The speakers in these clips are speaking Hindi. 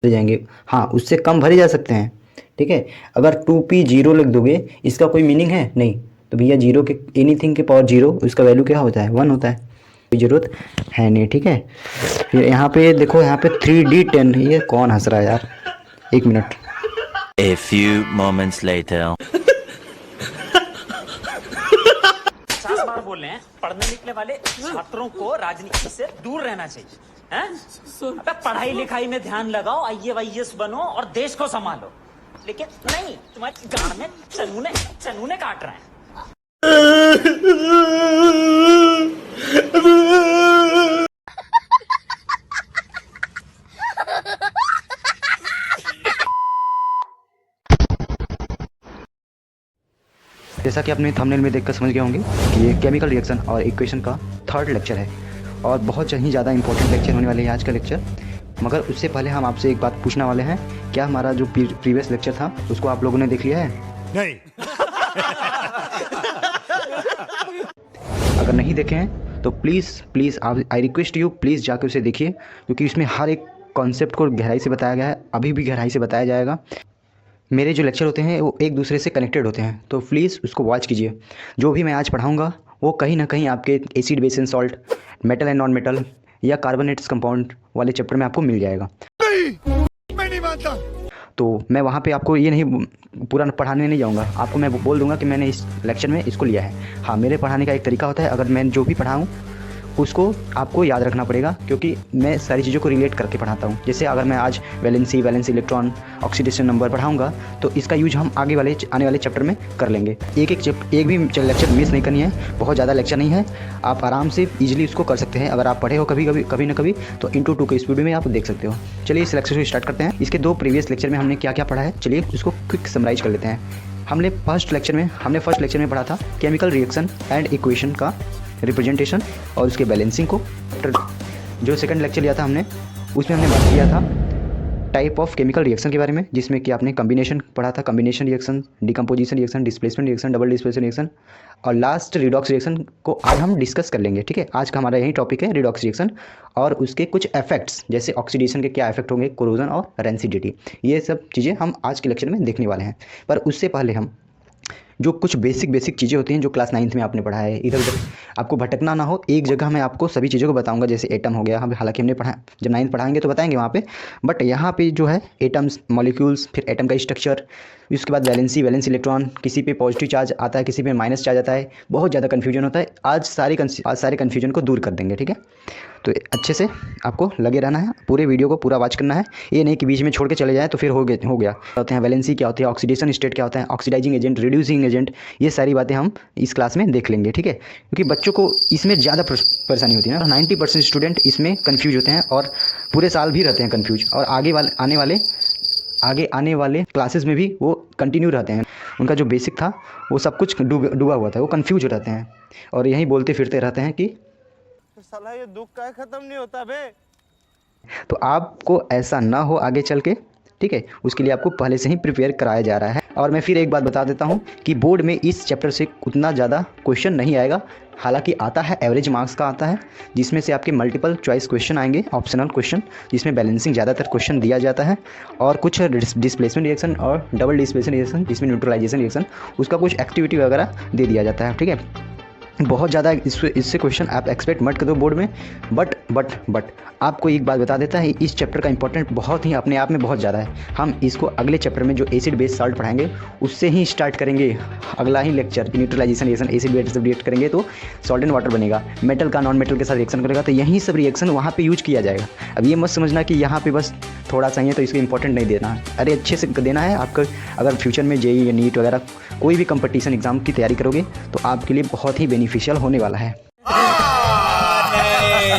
भरे जाएंगे। हाँ, उससे कम भरे जा सकते हैं, ठीक है। अगर 2p0 लिख दोगे, इसका कोई मीनिंग है नहीं। तो भैया जीरो के एनीथिंग के पावर जीरो, उसका वैल्यू क्या होता है, 1 होता है। कोई ज़रूरत है नहीं, ठीक है। फिर यहाँ पे देखो, यहाँ पे 3D10, ये कौन हंस रहा है यार, 1 minute. A few moments later. 50 बार बोल रहे हैं पढ़ने निकले वाले छात्रों को राजनीति से दूर रहना चाहिए हैं? अबे पढ़ाई लिखाई में ध्यान लगाओ, IAS बनो और देश को संभालो। लेकिन नहीं, तुम्हारे गांड में चनूने काट रहे हैं। जैसा कि आपने थंबनेल में देखकर समझ गए होंगे कि ये केमिकल रिएक्शन और इक्वेशन का 3rd लेक्चर है, और बहुत ही ज़्यादा इंपॉर्टेंट लेक्चर होने वाले हैं आज का लेक्चर। मगर उससे पहले हम आपसे एक बात पूछने वाले हैं, क्या हमारा जो प्रीवियस लेक्चर था उसको आप लोगों ने देख लिया है? नहीं। अगर नहीं देखे हैं तो please I request you, please जाकर उसे देखिए, क्योंकि इसमें हर एक कॉन्सेप्ट को गहराई से बताया गया है, अभी भी गहराई से बताया जाएगा। मेरे जो लेक्चर होते हैं वो एक दूसरे से कनेक्टेड होते हैं, तो प्लीज़ उसको वॉच कीजिए। जो भी मैं आज पढ़ाऊँगा वो कहीं ना कहीं आपके acid base and salt, metal and non metal या कार्बोनेट्स कंपाउंड वाले चैप्टर में आपको मिल जाएगा। मैं नहीं मानता। तो मैं वहाँ पे आपको ये नहीं पूरा पढ़ाने नहीं जाऊँगा, आपको मैं बोल दूँगा कि मैंने इस लेक्चर में इसको लिया है। हाँ, मेरे पढ़ाने का एक तरीका होता है, अगर मैं जो भी पढ़ाऊँ उसको आपको याद रखना पड़ेगा, क्योंकि मैं सारी चीज़ों को रिलेट करके पढ़ाता हूँ। जैसे अगर मैं आज वैलेंसी इलेक्ट्रॉन, ऑक्सीडेशन नंबर पढ़ाऊँगा तो इसका यूज हम आने वाले चैप्टर में कर लेंगे। एक भी लेक्चर मिस नहीं करनी है, बहुत ज़्यादा लेक्चर नहीं है, आप आराम से ईजिली उसको कर सकते हैं। अगर आप पढ़े हो कभी ना कभी तो इंटू 2 के स्पीड में आप देख सकते हो। चलिए इस लेक्चर को स्टार्ट करते हैं। इसके 2 प्रीवियस लेक्चर में हमने क्या क्या पढ़ा है, चलिए उसको क्विक समराइज कर लेते हैं। हमने फर्स्ट लेक्चर में पढ़ा था केमिकल रिएक्शन एंड इक्वेशन का रिप्रेजेंटेशन और उसके बैलेंसिंग को। जो सेकंड लेक्चर लिया था हमने, उसमें हमने बात किया था टाइप ऑफ केमिकल रिएक्शन के बारे में, जिसमें कि आपने कॉम्बिनेशन पढ़ा था, combination reaction, decomposition reaction, displacement reaction, double displacement reaction और लास्ट रिडॉक्स रिएक्शन को आज हम डिस्कस कर लेंगे, ठीक है। आज का हमारा यही टॉपिक है, रिडॉक्स रिएक्शन और उसके कुछ इफेक्ट्स, जैसे ऑक्सीडेशन के क्या इफेक्ट होंगे, कोरोजन और रेंसिडिटी, ये सब चीज़ें हम आज के लेक्चर में देखने वाले हैं। पर उससे पहले हम जो कुछ बेसिक चीज़ें होती हैं जो क्लास 9th में आपने पढ़ा है, इधर उधर आपको भटकना ना हो, एक जगह मैं आपको सभी चीज़ों को बताऊंगा। जैसे एटम हो गया, हम हालांकि हमने पढ़ा, जब 9th पढ़ाएंगे तो बताएंगे वहाँ पे, बट यहाँ पे जो है एटम्स, मॉलिक्यूल्स, फिर एटम का स्ट्रक्चर, उसके बाद वैलेंसी इलेक्ट्रॉन, किसी पे पॉजिटिव चार्ज आता है, किसी पे माइनस चार्ज आता है, बहुत ज़्यादा कन्फ्यूजन होता है। आज सारे कन्फ्यूजन को दूर कर देंगे, ठीक है। तो अच्छे से आपको लगे रहना है, पूरे वीडियो को पूरा वॉच करना है, ये नहीं कि बीच में छोड़ के चले जाए तो फिर हो गया। होते हैं वैलेंसी क्या होती है, ऑक्सीडेशन स्टेट क्या होता है, ऑक्सीडाइजिंग एजेंट, रिड्यूसिंग एजेंट, ये सारी बातें हम इस क्लास में देख लेंगे, ठीक है। क्योंकि बच्चों को इसमें ज़्यादा परेशानी होती है ना, 90% स्टूडेंट इसमें कन्फ्यूज होते हैं और पूरे साल भी रहते हैं कन्फ्यूज, और आगे आने वाले क्लासेस में भी वो कंटिन्यू रहते हैं। उनका जो बेसिक था वो सब कुछ डूबा हुआ था, वो कंफ्यूज रहते हैं और यहीं बोलते फिरते रहते हैं कि साला ये दुख का खत्म नहीं होता बे। तो आपको ऐसा ना हो आगे चल के, ठीक है, उसके लिए आपको पहले से ही प्रिपेयर कराया जा रहा है। और मैं फिर एक बात बता देता हूँ कि बोर्ड में इस चैप्टर से उतना ज़्यादा क्वेश्चन नहीं आएगा, हालांकि आता है, एवरेज मार्क्स का आता है, जिसमें से आपके मल्टीपल चॉइस क्वेश्चन आएंगे, ऑप्शनल क्वेश्चन, जिसमें बैलेंसिंग ज़्यादातर क्वेश्चन दिया जाता है, और कुछ डिस्प्लेसमेंट रिएक्शन और डबल डिस्प्लेसमेंट रिएक्शन, जिसमें न्यूट्रलाइजेशन रिएक्शन, उसका कुछ एक्टिविटी वगैरह दे दिया जाता है, ठीक है। बहुत ज़्यादा इससे क्वेश्चन आप एक्सपेक्ट मत करो बोर्ड में, बट आपको एक बात बता देता है, इस चैप्टर का इंपॉर्टेंट बहुत ही अपने आप में बहुत ज़्यादा है। हम इसको अगले चैप्टर में जो एसिड बेस सॉल्ट पढ़ाएंगे उससे ही स्टार्ट करेंगे, अगला ही lecture neutralisation reaction, acid base react करेंगे तो सॉल्ट एंड वाटर बनेगा, मेटल का नॉन मेटल के साथ रिएक्शन करेगा, तो यही सब रिएक्शन वहाँ पे यूज किया जाएगा। अब ये मत समझना कि यहाँ पे बस थोड़ा सा ही है तो इसको इंपॉर्टेंट नहीं देना है, अरे अच्छे से देना है। आपका अगर फ्यूचर में जेईई या नीट वगैरह कोई भी कंपटीशन एग्जाम की तैयारी करोगे तो आपके लिए बहुत ही बेनिफिशियल होने वाला है।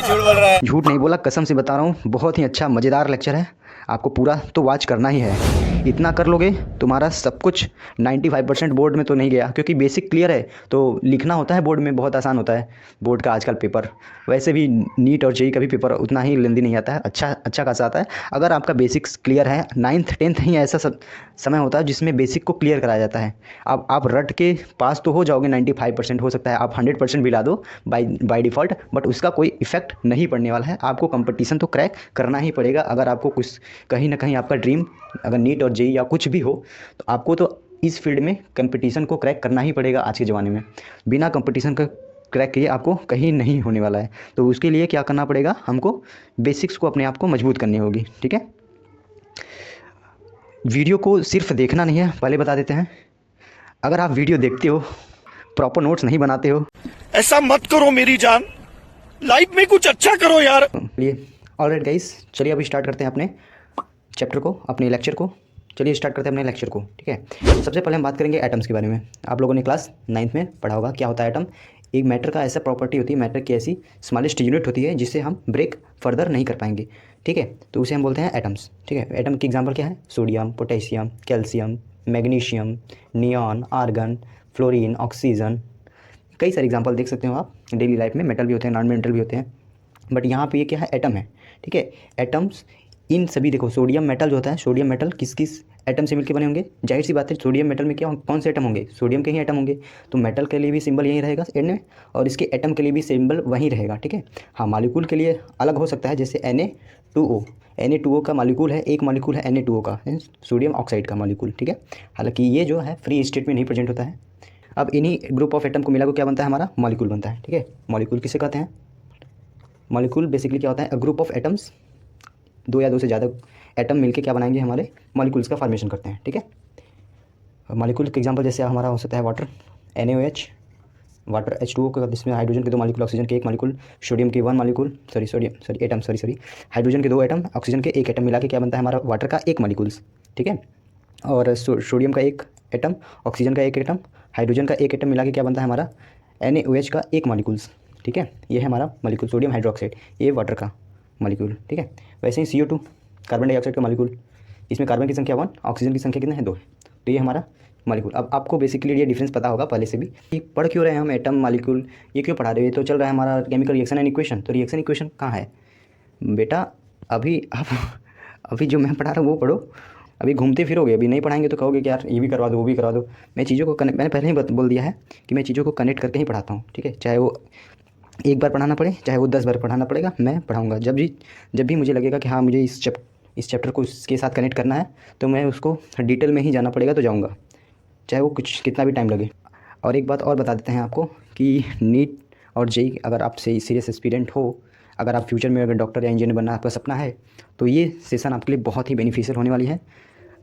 झूठ बोल रहा है। झूठ नहीं बोला, कसम से बता रहा हूँ, बहुत ही अच्छा मज़ेदार लेक्चर है, आपको पूरा तो वॉच करना ही है। इतना कर लोगे तुम्हारा सब कुछ 95% बोर्ड में तो नहीं गया, क्योंकि बेसिक क्लियर है तो लिखना होता है बोर्ड में, बहुत आसान होता है बोर्ड का आजकल पेपर। वैसे भी नीट और जेई का भी पेपर उतना ही लेंदी नहीं आता है, अच्छा खासा आता है। अगर आपका बेसिक्स क्लियर है, 9th 10th ही ऐसा समय होता है जिसमें बेसिक को क्लियर कराया जाता है। अब आप रट के पास तो हो जाओगे, 95% हो सकता है आप 100% भी ला दो बाय डिफ़ॉल्ट, बट उसका कोई इफेक्ट नहीं पड़ने वाला है। आपको कंपटीशन तो क्रैक करना ही पड़ेगा। अगर आपको कुछ कहीं ना कहीं आपका ड्रीम अगर नीट और जेई या कुछ भी हो, तो आपको तो इस फील्ड में कंपटीशन को क्रैक करना ही पड़ेगा। आज के ज़माने में बिना कंपटीशन का क्रैक किए आपको कहीं नहीं होने वाला है। तो उसके लिए क्या करना पड़ेगा, हमको बेसिक्स को अपने आप को मजबूत करनी होगी। ठीक है, वीडियो को सिर्फ देखना नहीं है, पहले बता देते हैं। अगर आप वीडियो देखते हो, प्रॉपर नोट्स नहीं बनाते हो, ऐसा मत करो मेरी जान, लाइफ में कुछ अच्छा करो यार। चलिए ऑलराइट गाइस, चलिए अभी स्टार्ट करते हैं अपने चैप्टर को, अपने लेक्चर को। चलिए स्टार्ट करते हैं अपने लेक्चर को। ठीक है, सबसे पहले हम बात करेंगे एटम्स के बारे में। आप लोगों ने क्लास 9th में पढ़ा होगा क्या होता है एटम। एक मैटर का ऐसा प्रॉपर्टी होती है, मैटर की ऐसी स्मॉलेस्ट यूनिट होती है जिससे हम ब्रेक फर्दर नहीं कर पाएंगे। ठीक है, तो उसे हम बोलते हैं एटम्स। ठीक है, एटम की एग्जांपल क्या है, sodium, potassium, calcium, magnesium, neon, argon, fluorine, oxygen, कई सारे एग्जांपल देख सकते हो आप डेली लाइफ में। मेटल भी होते हैं, नॉन मेटल भी होते हैं, बट यहाँ पे ये क्या है, एटम है। ठीक है, एटम्स इन सभी, देखो सोडियम मेटल जो होता है, सोडियम मेटल किस किस एटम से मिलकर बने होंगे, जाहिर सी बात है सोडियम मेटल में क्या कौन से एटम होंगे, सोडियम के ही एटम होंगे। तो मेटल के लिए भी सिंबल यही रहेगा एन में, और इसके एटम के लिए भी सिंबल वही रहेगा। ठीक है, हाँ मॉलिक्यूल के लिए अलग हो सकता है, जैसे Na2O, Na2O का मॉलिक्यूल है, एक मॉलिक्यूल है Na2O का, सोडियम ऑक्साइड का मॉलिक्यूल। ठीक है, हालांकि ये जो है फ्री स्टेट में नहीं प्रेजेंट होता है। अब इन्हीं ग्रुप ऑफ एटम को मिला को क्या बनता है, हमारा मॉलिक्यूल बनता है। ठीक है, मॉलिक्यूल किसे कहते हैं, मॉलिक्यूल बेसिकली क्या होता है, अ ग्रुप ऑफ एटम्स, दो या दो से ज़्यादा एटम मिलके क्या बनाएंगे, हमारे मॉलिक्यूल्स का फॉर्मेशन करते हैं। ठीक है, मॉलिक्यूल के एग्जांपल जैसे हमारा हो सकता है वाटर, NaOH, वाटर H2O का, जिसमें हाइड्रोजन के 2 मॉलिक्यूल, ऑक्सीजन के 1 मॉलिक्यूल, सोडियम के 1 मॉलिक्यूल, हाइड्रोजन के 2 एटम, ऑक्सीजन के 1 एटम मिला के क्या बनता है, हमारा वाटर का 1 मॉलिक्यूल्स। ठीक है, और सोडियम का 1 एटम, ऑक्सीजन का 1 एटम, हाइड्रोजन का 1 एटम मिला के क्या बनता है, हमारा NaOH का 1 मॉलिक्यूल्स। ठीक है, ये है हमारा मॉलिक्यूल सोडियम हाइड्रोक्साइड, ये वाटर का मॉलिक्यूल। ठीक है, वैसे ही CO2 कार्बन डाइऑक्साइड का मॉलिक्यूल, इसमें कार्बन की संख्या 1, ऑक्सीजन की संख्या कितना है, 2 है। तो ये हमारा मॉलिक्यूल। अब आपको बेसिकली ये डिफरेंस पता होगा पहले से भी। ये पढ़ क्यों रहे हैं हम, एटम मॉलिक्यूल ये क्यों पढ़ा रहे हैं, तो चल रहा है हमारा केमिकल रिएक्शन एंड इक्वेशन। तो रिएक्शन इक्वेशन कहाँ है बेटा, अभी आप अभी जो मैं पढ़ा रहा हूँ वो पढ़ो। अभी घूमते फिरोगे, अभी नहीं पढ़ाएंगे तो कहोगे कि यार ये भी करवा दो वो भी करवा दो। मैं चीज़ों को मैंने पहले ही बोल दिया है कि मैं चीज़ों को कनेक्ट करके ही पढ़ाता हूँ। ठीक है, चाहे वो एक बार पढ़ाना पड़े, चाहे वो 10 बार पढ़ाना पड़ेगा, मैं पढ़ाऊँगा। जब भी मुझे लगेगा कि हाँ मुझे इस चैप्टर को इसके साथ कनेक्ट करना है, तो मैं उसको डिटेल में ही जाना पड़ेगा, तो जाऊँगा, चाहे वो कितना भी टाइम लगे। और एक बात और बता देते हैं आपको कि नीट और जेई अगर आप से सीरियस एस्पिरेंट हो, अगर आप फ्यूचर में अगर डॉक्टर या इंजीनियर बनना आपका सपना है, तो ये सेशन आपके लिए बहुत ही बेनिफिशियल होने वाली है।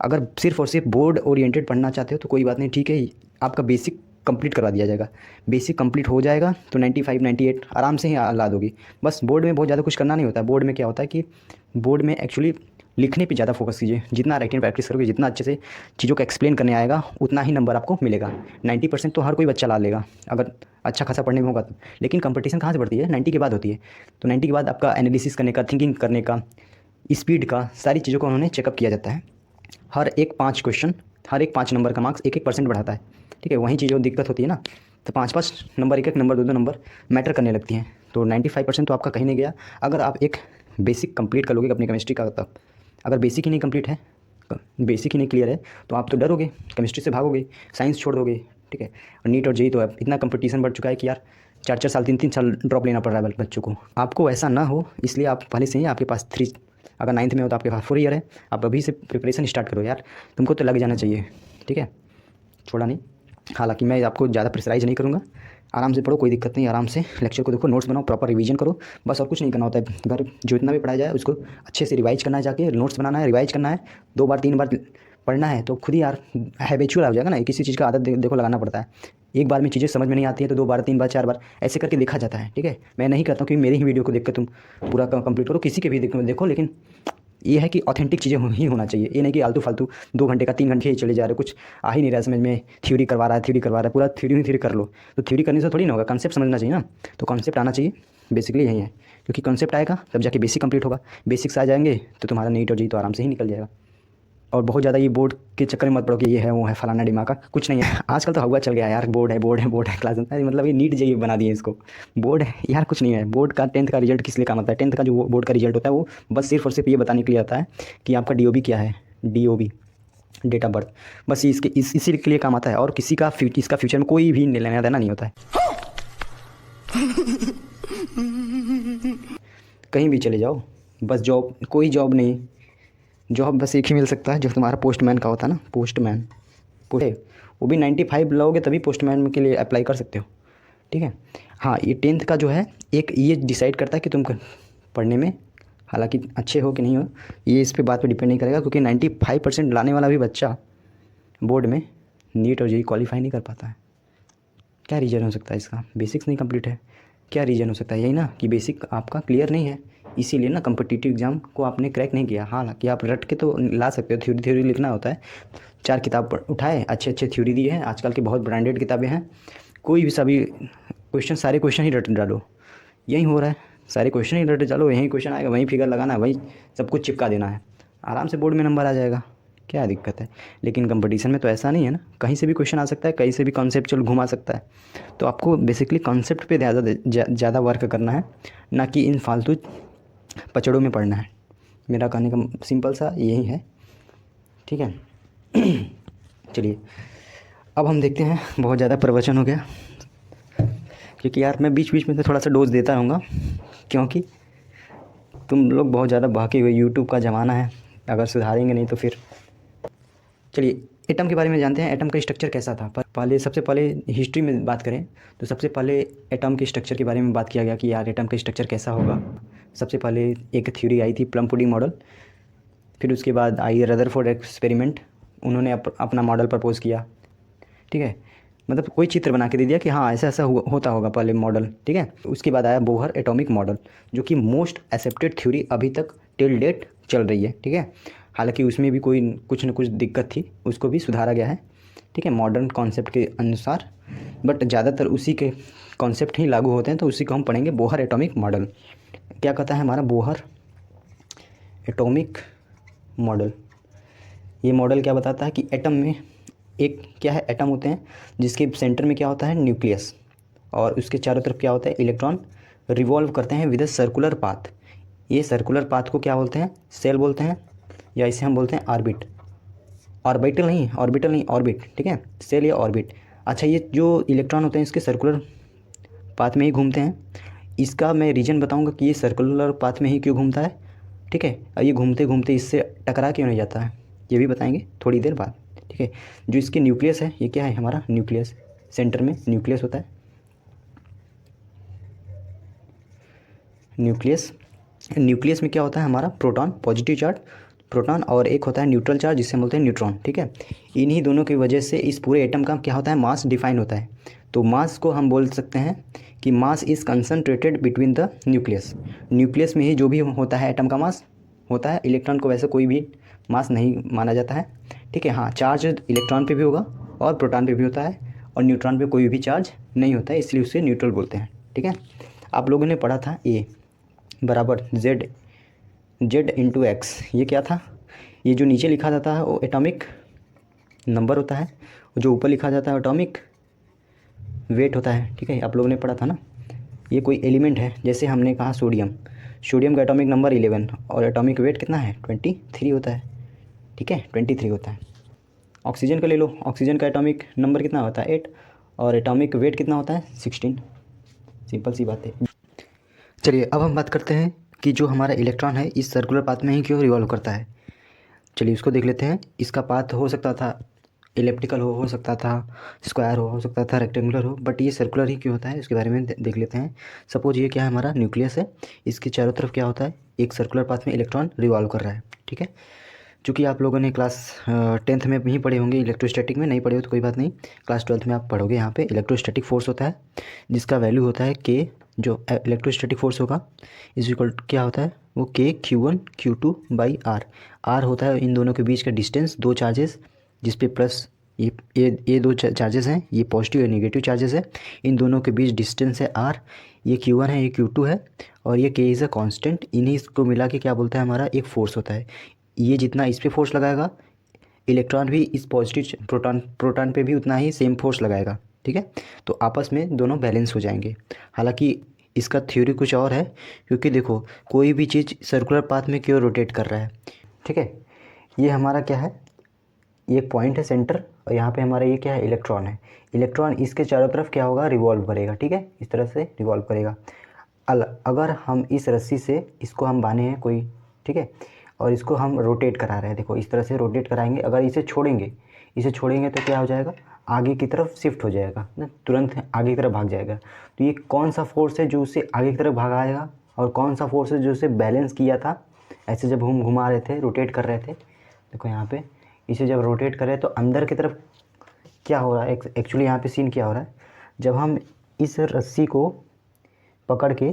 अगर सिर्फ और सिर्फ बोर्ड ओरिएंटेड पढ़ना चाहते हो तो कोई बात नहीं, ठीक है, आपका बेसिक कंप्लीट करवा दिया जाएगा। बेसिक कंप्लीट हो जाएगा तो 95 98 आराम से ही ला दोगी। बस बोर्ड में बहुत ज़्यादा कुछ करना नहीं होता। बोर्ड में क्या होता है कि बोर्ड में एक्चुअली लिखने पे ज़्यादा फोकस कीजिए। जितना राइटिंग प्रैक्टिस करोगे, जितना अच्छे से चीज़ों को एक्सप्लेन करने आएगा, उतना ही नंबर आपको मिलेगा। 90% तो हर कोई बच्चा ला लेगा अगर अच्छा खासा पढ़ने में होगा तो। लेकिन कंपटीशन कहाँ से बढ़ती है, 90 के बाद होती है। तो 90 के बाद आपका एनालिसिस करने का, थिंकिंग करने का, स्पीड का, सारी चीज़ों को उन्होंने चेकअप किया जाता है। हर एक 5 क्वेश्चन, हर एक 5 नंबर का मार्क्स 1-1% बढ़ाता है। ठीक है, वहीं चीज़ों दिक्कत होती है ना, तो 5-5 नंबर, 1-1 नंबर, 2-2 नंबर मैटर करने लगती हैं। तो 95% तो आपका कहीं नहीं गया। अगर आप एक बेसिक कंप्लीट कर लोगे अपनी केमिस्ट्री का, तब अगर बेसिक ही नहीं कंप्लीट है, बेसिक ही नहीं क्लियर है, तो आप तो डरोगे, केमिस्ट्री से भागोगे, साइंस छोड़ दोगे। ठीक है, और नीट और जेई तो अब इतना कंपटीशन बढ़ चुका है कि यार 4-4 साल, 3-3 साल ड्रॉप लेना पड़ रहा है बच्चों को। आपको ऐसा ना हो, इसलिए आप पहले से ही, आपके पास 3, अगर 9th में हो तो आपके पास 4 ईयर है, आप अभी से प्रिपरेशन स्टार्ट करो यार, तुमको तो लग जाना चाहिए। ठीक है, छोड़ा नहीं। हालांकि मैं आपको ज़्यादा प्रेशराइज नहीं करूँगा, आराम से पढ़ो, कोई दिक्कत नहीं, आराम से लेक्चर को देखो, नोट्स बनाओ, प्रॉपर रिवीजन करो, बस और कुछ नहीं करना होता है। घर जो इतना भी पढ़ाया जाए उसको अच्छे से रिवाइज करना है, जाके नोट्स बनाना है, रिवाइज करना है, 2 बार 3 बार पढ़ना है, तो खुद ही यार हैबिचुअल हो जाएगा ना। किसी चीज़ का आदत देखो लगाना पड़ता है। एक बार में चीज़ें समझ में नहीं आती है तो 2 बार 3 बार 4 बार ऐसे करके देखा जाता है। ठीक है, मैं नहीं करता हूँ कि मेरी ही वीडियो को देख कर तुम पूरा कंप्लीट करो, किसी के भी देखो, लेकिन ये है कि ऑथेंटिक चीज़ें ही होना चाहिए। ये नहीं कि आलतू फालतू 2 घंटे का 3 घंटे ही चले जा रहे हो, कुछ आ ही नहीं रहा समझ में, थ्योरी करवा रहा है, पूरा थ्योरी कर लो, तो थ्योरी करने से थोड़ी ना होगा, कंसेप्ट समझना चाहिए ना। तो कंसेप्ट आना चाहिए, बेसिकली यही है, क्योंकि कंसेप्ट आएगा तब जाके बेसिक कंप्लीट होगा। बेसिक्स आ जाएंगे तो तुम्हारा नीट और जेईई तो आराम से ही निकल जाएगा। और बहुत ज़्यादा ये बोर्ड के चक्कर में मत पड़ो कि ये है वो है फलाना डिमाका, कुछ नहीं है। आजकल तो हवा चल गया यार, बोर्ड है बोर्ड है बोर्ड है क्लास में, मतलब ये नीट जेईई बना दिए इसको। बोर्ड है यार, कुछ नहीं है। बोर्ड का 10th का रिजल्ट किस लिए काम आता है? 10th का जो बोर्ड का रिजल्ट होता है वो बस सिर्फ और सिर्फ ये बताने के लिए आता है कि आपका DOB क्या है, DOB डेट ऑफ बर्थ। बस इसी के लिए काम आता है, और किसी का इसका फ्यूचर में कोई भी लेना देना नहीं होता है। कहीं भी चले जाओ, बस जॉब, कोई जॉब नहीं, जॉब बस एक ही मिल सकता है जो तुम्हारा पोस्टमैन का होता है ना, पोस्टमैन। वो भी 95 लाओगे तभी पोस्टमैन के लिए अप्लाई कर सकते हो, ठीक है। हाँ, ये 10th का जो है एक ये डिसाइड करता है कि तुम पढ़ने में हालांकि अच्छे हो कि नहीं हो, ये इस पे बात पे डिपेंड नहीं करेगा, क्योंकि 95% लाने वाला भी बच्चा बोर्ड में नीट और जेईई क्वालिफाई नहीं कर पाता है। क्या रीज़न हो सकता है इसका? बेसिक्स नहीं कंप्लीट है। क्या रीज़न हो सकता है? यही ना कि बेसिक आपका क्लियर नहीं है, इसीलिए ना कम्पिटिटिव एग्जाम को आपने क्रैक नहीं किया। हालांकि आप रट के तो ला सकते हो, थ्योरी लिखना होता है। 4 किताब उठाए, अच्छे थ्योरी दिए हैं, आजकल की बहुत ब्रांडेड किताबें हैं, कोई भी सभी क्वेश्चन, सारे क्वेश्चन ही रट डालो। यही हो रहा है, सारे क्वेश्चन ही रट डालो, यही क्वेश्चन आएगा, वहीं फिगर लगाना है, वहीं सब कुछ चिपका देना है, आराम से बोर्ड में नंबर आ जाएगा। क्या दिक्कत है? लेकिन कंपटीशन में तो ऐसा नहीं है ना, कहीं से भी क्वेश्चन आ सकता है, कहीं से भी कॉन्सेप्चुअल घुमा सकता है। तो आपको बेसिकली कॉन्सेप्ट पे ज़्यादा वर्क करना है, ना कि इन फालतू पचड़ों में पढ़ना है। मेरा कहने का सिंपल सा यही है, ठीक है। चलिए अब हम देखते हैं, बहुत ज़्यादा प्रवचन हो गया, क्योंकि यार मैं बीच बीच में तो थोड़ा सा डोज देता रहूँगा, क्योंकि तुम लोग बहुत ज़्यादा बहके हुए, यूट्यूब का ज़माना है, अगर सुधारेंगे नहीं तो फिर। चलिए एटम के बारे में जानते हैं, एटम का स्ट्रक्चर कैसा था। पर पहले सबसे पहले हिस्ट्री में बात करें तो सबसे पहले एटम के स्ट्रक्चर के बारे में बात किया गया कि यार एटम का स्ट्रक्चर कैसा होगा। सबसे पहले एक थ्योरी आई थी प्लम पुडिंग मॉडल, फिर उसके बाद आई रदरफोर्ड एक्सपेरिमेंट, उन्होंने अपना मॉडल प्रपोज़ किया, ठीक है। मतलब कोई चित्र बना के दे दिया कि हाँ ऐसा ऐसा होता होगा पहले मॉडल, ठीक है। उसके बाद आया बोहर एटॉमिक मॉडल, जो कि मोस्ट एक्सेप्टेड थ्योरी अभी तक टिल डेट चल रही है, ठीक है। हालांकि उसमें भी कोई कुछ न कुछ दिक्कत थी, उसको भी सुधारा गया है, ठीक है, मॉडर्न कॉन्सेप्ट के अनुसार, बट ज़्यादातर उसी के कॉन्सेप्ट ही लागू होते हैं, तो उसी को हम पढ़ेंगे, बोहर एटॉमिक मॉडल। क्या कहता है हमारा बोहर एटॉमिक मॉडल? ये मॉडल क्या बताता है कि एटम में एक क्या है, एटम होते हैं जिसके सेंटर में क्या होता है, न्यूक्लियस, और उसके चारों तरफ क्या होता है, इलेक्ट्रॉन रिवॉल्व करते हैं विद अ सर्कुलर पाथ। ये सर्कुलर पाथ को क्या बोलते हैं, सेल बोलते हैं, या इसे हम बोलते हैं ऑर्बिट। ऑर्बिटल नहीं ऑर्बिट, ठीक है, सेल या ऑर्बिट। अच्छा, ये जो इलेक्ट्रॉन होते हैं इसके सर्कुलर पाथ में ही घूमते हैं। इसका मैं रीज़न बताऊंगा कि ये सर्कुलर पाथ में ही क्यों घूमता है, ठीक है, और ये घूमते घूमते इससे टकरा क्यों नहीं जाता है, ये भी बताएंगे थोड़ी देर बाद, ठीक है। जो इसके न्यूक्लियस है, ये क्या है हमारा न्यूक्लियस, सेंटर में न्यूक्लियस होता है, न्यूक्लियस में क्या होता है हमारा, प्रोटॉन, पॉजिटिव चार्ज प्रोटॉन, और एक होता है न्यूट्रल चार्ज जिसे हम बोलते हैं न्यूट्रॉन, ठीक है। इन्हीं दोनों की वजह से इस पूरे एटम का क्या होता है, मास डिफाइन होता है। तो मास को हम बोल सकते हैं कि mass is concentrated between the nucleus में ही जो भी होता है एटम का मास होता है। इलेक्ट्रॉन को वैसे कोई भी मास नहीं माना जाता है, ठीक है। हाँ, चार्ज इलेक्ट्रॉन पे भी होगा और प्रोटॉन पे भी होता है, और न्यूट्रॉन पे कोई भी चार्ज नहीं होता है, इसलिए उसे न्यूट्रल बोलते हैं, ठीक है। आप लोगों ने पढ़ा था ए बराबर जेड इंटू एक्स, ये क्या था, ये जो नीचे लिखा जाता है वो एटॉमिक नंबर होता है, जो ऊपर लिखा जाता है एटॉमिक वेट होता है, ठीक है। आप लोगों ने पढ़ा था ना, ये कोई एलिमेंट है, जैसे हमने कहा सोडियम का एटॉमिक नंबर 11 और एटॉमिक वेट कितना है, 23 होता है, ठीक है, 23 होता है। ऑक्सीजन का ले लो, ऑक्सीजन का एटॉमिक नंबर कितना होता है, 8, और एटॉमिक वेट कितना होता है, 16। सिंपल सी बात है। चलिए अब हम बात करते हैं कि जो हमारा इलेक्ट्रॉन है इस सर्कुलर पाथ में ही क्यों रिवॉल्व करता है। चलिए उसको देख लेते हैं। इसका पाथ हो सकता था इलिप्टिकल हो सकता था स्क्वायर हो सकता था रेक्टेंगुलर हो, बट ये सर्कुलर ही क्यों होता है उसके बारे में देख लेते हैं। सपोज ये क्या है, हमारा न्यूक्लियस है, इसके चारों तरफ क्या होता है, एक सर्कुलर पाथ में इलेक्ट्रॉन रिवॉल्व कर रहा है, ठीक है। चूँकि आप लोगों ने क्लास 10th में भी पढ़े होंगे, इलेक्ट्रोस्टैटिक में नहीं पढ़े हो तो कोई बात नहीं, क्लास 12th में आप पढ़ोगे। यहाँ पे इलेक्ट्रोस्टैटिक फोर्स होता है जिसका वैल्यू होता है के, जो इलेक्ट्रोस्टैटिक फोर्स होगा इज इक्वल क्या होता है, वो के Q1 Q2 बाई आर होता है इन दोनों के बीच का डिस्टेंस, दो चार्जेस जिस पे प्लस ये दो चार्जेस हैं, ये पॉजिटिव और नेगेटिव चार्जेस है, इन दोनों के बीच डिस्टेंस है आर, ये Q1 है ये Q2 है, और ये के इज़ अ कांस्टेंट। इन्हीं को मिला के क्या बोलता है हमारा एक फोर्स होता है। ये जितना इस पे फोर्स लगाएगा इलेक्ट्रॉन भी इस पॉजिटिव प्रोटॉन पे भी उतना ही सेम फोर्स लगाएगा, ठीक है। तो आपस में दोनों बैलेंस हो जाएंगे। हालांकि इसका थ्योरी कुछ और है, क्योंकि देखो कोई भी चीज़ सर्कुलर पाथ में क्यों रोटेट कर रहा है, ठीक है। ये हमारा क्या है, ये पॉइंट है सेंटर, और यहाँ पे हमारा ये क्या है, इलेक्ट्रॉन है। इलेक्ट्रॉन इसके चारों तरफ क्या होगा, रिवॉल्व करेगा, ठीक है, इस तरह से रिवॉल्व करेगा। अगर हम इस रस्सी से इसको हम बांधे हैं कोई, ठीक है, और इसको हम रोटेट करा रहे हैं, देखो इस तरह से रोटेट कराएंगे। अगर इसे छोड़ेंगे तो क्या हो जाएगा, आगे की तरफ शिफ्ट हो जाएगा ना, तुरंत आगे की तरफ भाग जाएगा। तो ये कौन सा फोर्स है जो उसे आगे की तरफ भगाएगा, और कौन सा फोर्स है जो उसे बैलेंस किया था। ऐसे जब हम घुमा रहे थे, रोटेट कर रहे थे, देखो यहाँ पे इसे जब रोटेट कर रहे हैं तो अंदर की तरफ क्या हो रहा है, एक्चुअली यहाँ पे सीन क्या हो रहा है, जब हम इस रस्सी को पकड़ के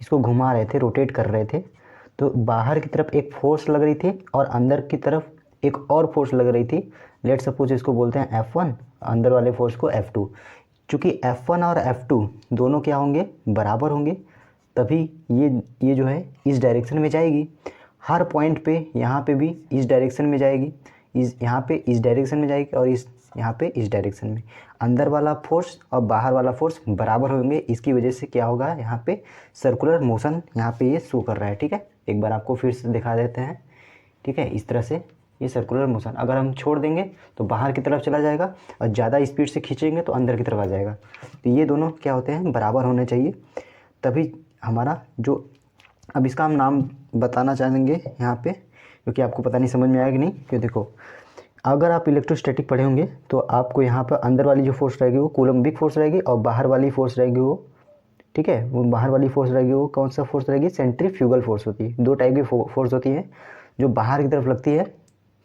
इसको घुमा रहे थे, रोटेट कर रहे थे, तो बाहर की तरफ एक फोर्स लग रही थी और अंदर की तरफ एक और फोर्स लग रही थी। लेट सपोज इसको बोलते हैं F1, अंदर वाले फोर्स को F2। चूँकि F1 और F2 दोनों क्या होंगे, बराबर होंगे, तभी ये जो है इस डायरेक्शन में जाएगी। हर पॉइंट पे यहाँ पे भी इस डायरेक्शन में जाएगी, यहाँ पे इस डायरेक्शन में जाएगी, और यहाँ पे इस डायरेक्शन में। अंदर वाला फोर्स और बाहर वाला फोर्स बराबर होंगे। इसकी वजह से क्या होगा, यहाँ पे सर्कुलर मोशन यहाँ पे ये शो कर रहा है, ठीक है। एक बार आपको फिर से दिखा देते हैं, ठीक है। इस तरह से ये सर्कुलर मोशन, अगर हम छोड़ देंगे तो बाहर की तरफ चला जाएगा, और ज़्यादा स्पीड से खींचेंगे तो अंदर की तरफ आ जाएगा। तो ये दोनों क्या होते हैं, बराबर होने चाहिए, तभी हमारा जो, अब इसका हम नाम बताना चाहेंगे यहाँ पे, क्योंकि आपको पता नहीं समझ में आएगा नहीं। क्यों, देखो अगर आप इलेक्ट्रोस्टैटिक पढ़े होंगे तो आपको यहाँ पर अंदर वाली जो फोर्स रहेगी वो कूलम्बिक फोर्स रहेगी, और बाहर वाली फोर्स रहेगी वो, ठीक है, वो बाहर वाली फोर्स रहेगी वो कौन सा फोर्स रहेगी, सेंट्रीफ्यूगल फोर्स होती है। दो टाइप की फोर्स होती है, जो बाहर की तरफ लगती है,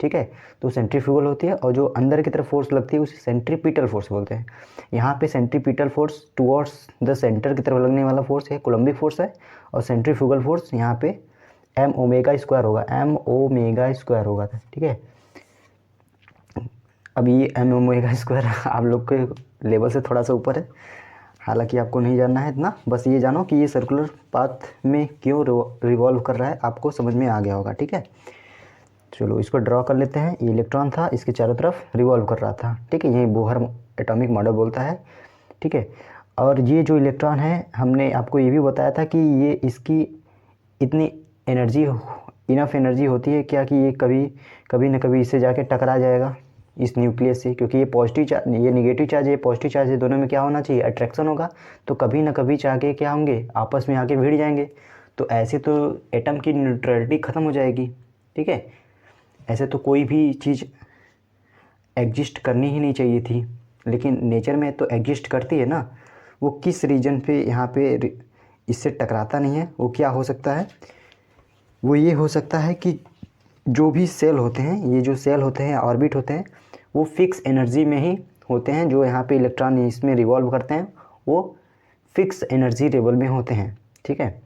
ठीक है, तो सेंट्रीफ्यूगल होती है, और जो अंदर की तरफ फोर्स लगती है उसे सेंट्रीपिटल फोर्स बोलते हैं। यहाँ पे centripetal force towards the centre की तरफ लगने वाला फोर्स है, कूलम्बिक फोर्स है, और सेंट्रीफ्यूगल फोर्स यहाँ पे m ओमेगा स्क्वायर होगा, m ओमेगा स्क्वायर होगा, ठीक है। अब ये m ओमेगा स्क्वायर आप लोग के लेवल से थोड़ा सा ऊपर है, हालांकि आपको नहीं जानना है इतना, बस ये जानो कि ये सर्कुलर पाथ में क्यों रिवॉल्व कर रहा है, आपको समझ में आ गया होगा, ठीक है। चलो इसको ड्रॉ कर लेते हैं। ये इलेक्ट्रॉन था, इसके चारों तरफ रिवॉल्व कर रहा था, ठीक है, यही बोहर एटॉमिक मॉडल बोलता है, ठीक है। और ये जो इलेक्ट्रॉन है, हमने आपको ये भी बताया था कि ये इसकी इतनी एनर्जी, इनफ एनर्जी होती है क्या, कि ये कभी ना कभी इससे जाके टकरा जाएगा इस न्यूक्लियस से, क्योंकि ये पॉजिटिव चार्ज, ये निगेटिव चार्ज, ये पॉजिटिव चार्ज है, दोनों में क्या होना चाहिए, अट्रैक्शन होगा। तो कभी ना कभी चाह क्या होंगे, आपस में आके भिड़ जाएंगे। तो ऐसे तो एटम की न्यूट्रलिटी ख़त्म हो जाएगी, ठीक है। ऐसे तो कोई भी चीज़ एग्जिस्ट करनी ही नहीं चाहिए थी, लेकिन नेचर में तो एग्जिस्ट करती है ना। वो किस रीजन पे यहाँ पे इससे टकराता नहीं है, वो क्या हो सकता है, वो ये हो सकता है कि जो भी सेल होते हैं, ये जो सेल होते हैं, ऑर्बिट होते हैं, वो फिक्स एनर्जी में ही होते हैं। जो यहाँ पे इलेक्ट्रॉन इसमें रिवॉल्व करते हैं वो फिक्स एनर्जी लेवल में होते हैं, ठीक है।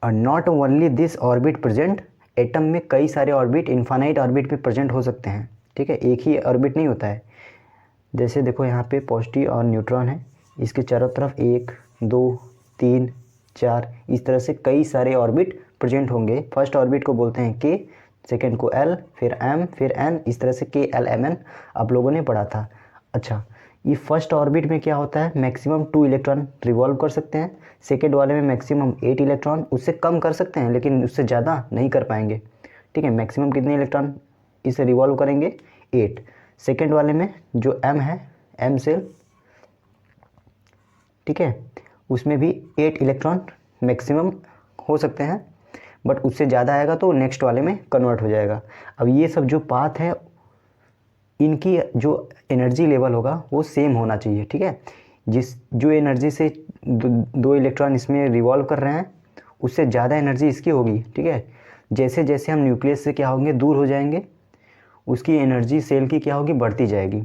और not only this orbit present, atom में कई सारे ऑर्बिट, इन्फानाइट ऑर्बिट में प्रेजेंट हो सकते हैं, ठीक है, एक ही ऑर्बिट नहीं होता है। जैसे देखो यहाँ पे पॉजिटिव और न्यूट्रॉन है, इसके चारों तरफ 1 2 3 4 इस तरह से कई सारे ऑर्बिट प्रेजेंट होंगे। फर्स्ट ऑर्बिट को बोलते हैं K, सेकेंड को L, फिर M, फिर N, इस तरह से KLMN आप लोगों ने पढ़ा था। अच्छा, ये फर्स्ट ऑर्बिट में क्या होता है, मैक्सिमम 2 इलेक्ट्रॉन रिवॉल्व कर सकते हैं। सेकेंड वाले में मैक्सिमम 8 इलेक्ट्रॉन, उससे कम कर सकते हैं लेकिन उससे ज़्यादा नहीं कर पाएंगे, ठीक है। मैक्सिमम कितने इलेक्ट्रॉन इसे रिवॉल्व करेंगे, 8। सेकेंड वाले में जो M है, M सेल, ठीक है, उसमें भी 8 इलेक्ट्रॉन मैक्सिमम हो सकते हैं, बट उससे ज़्यादा आएगा तो नेक्स्ट वाले में कन्वर्ट हो जाएगा। अब ये सब जो पाथ है, इनकी जो एनर्जी लेवल होगा वो सेम होना चाहिए, ठीक है। जो एनर्जी से दो इलेक्ट्रॉन इसमें रिवॉल्व कर रहे हैं, उससे ज़्यादा एनर्जी इसकी होगी, ठीक है। जैसे जैसे हम न्यूक्लियस से क्या होंगे, दूर हो जाएंगे, उसकी एनर्जी सेल की क्या होगी, बढ़ती जाएगी।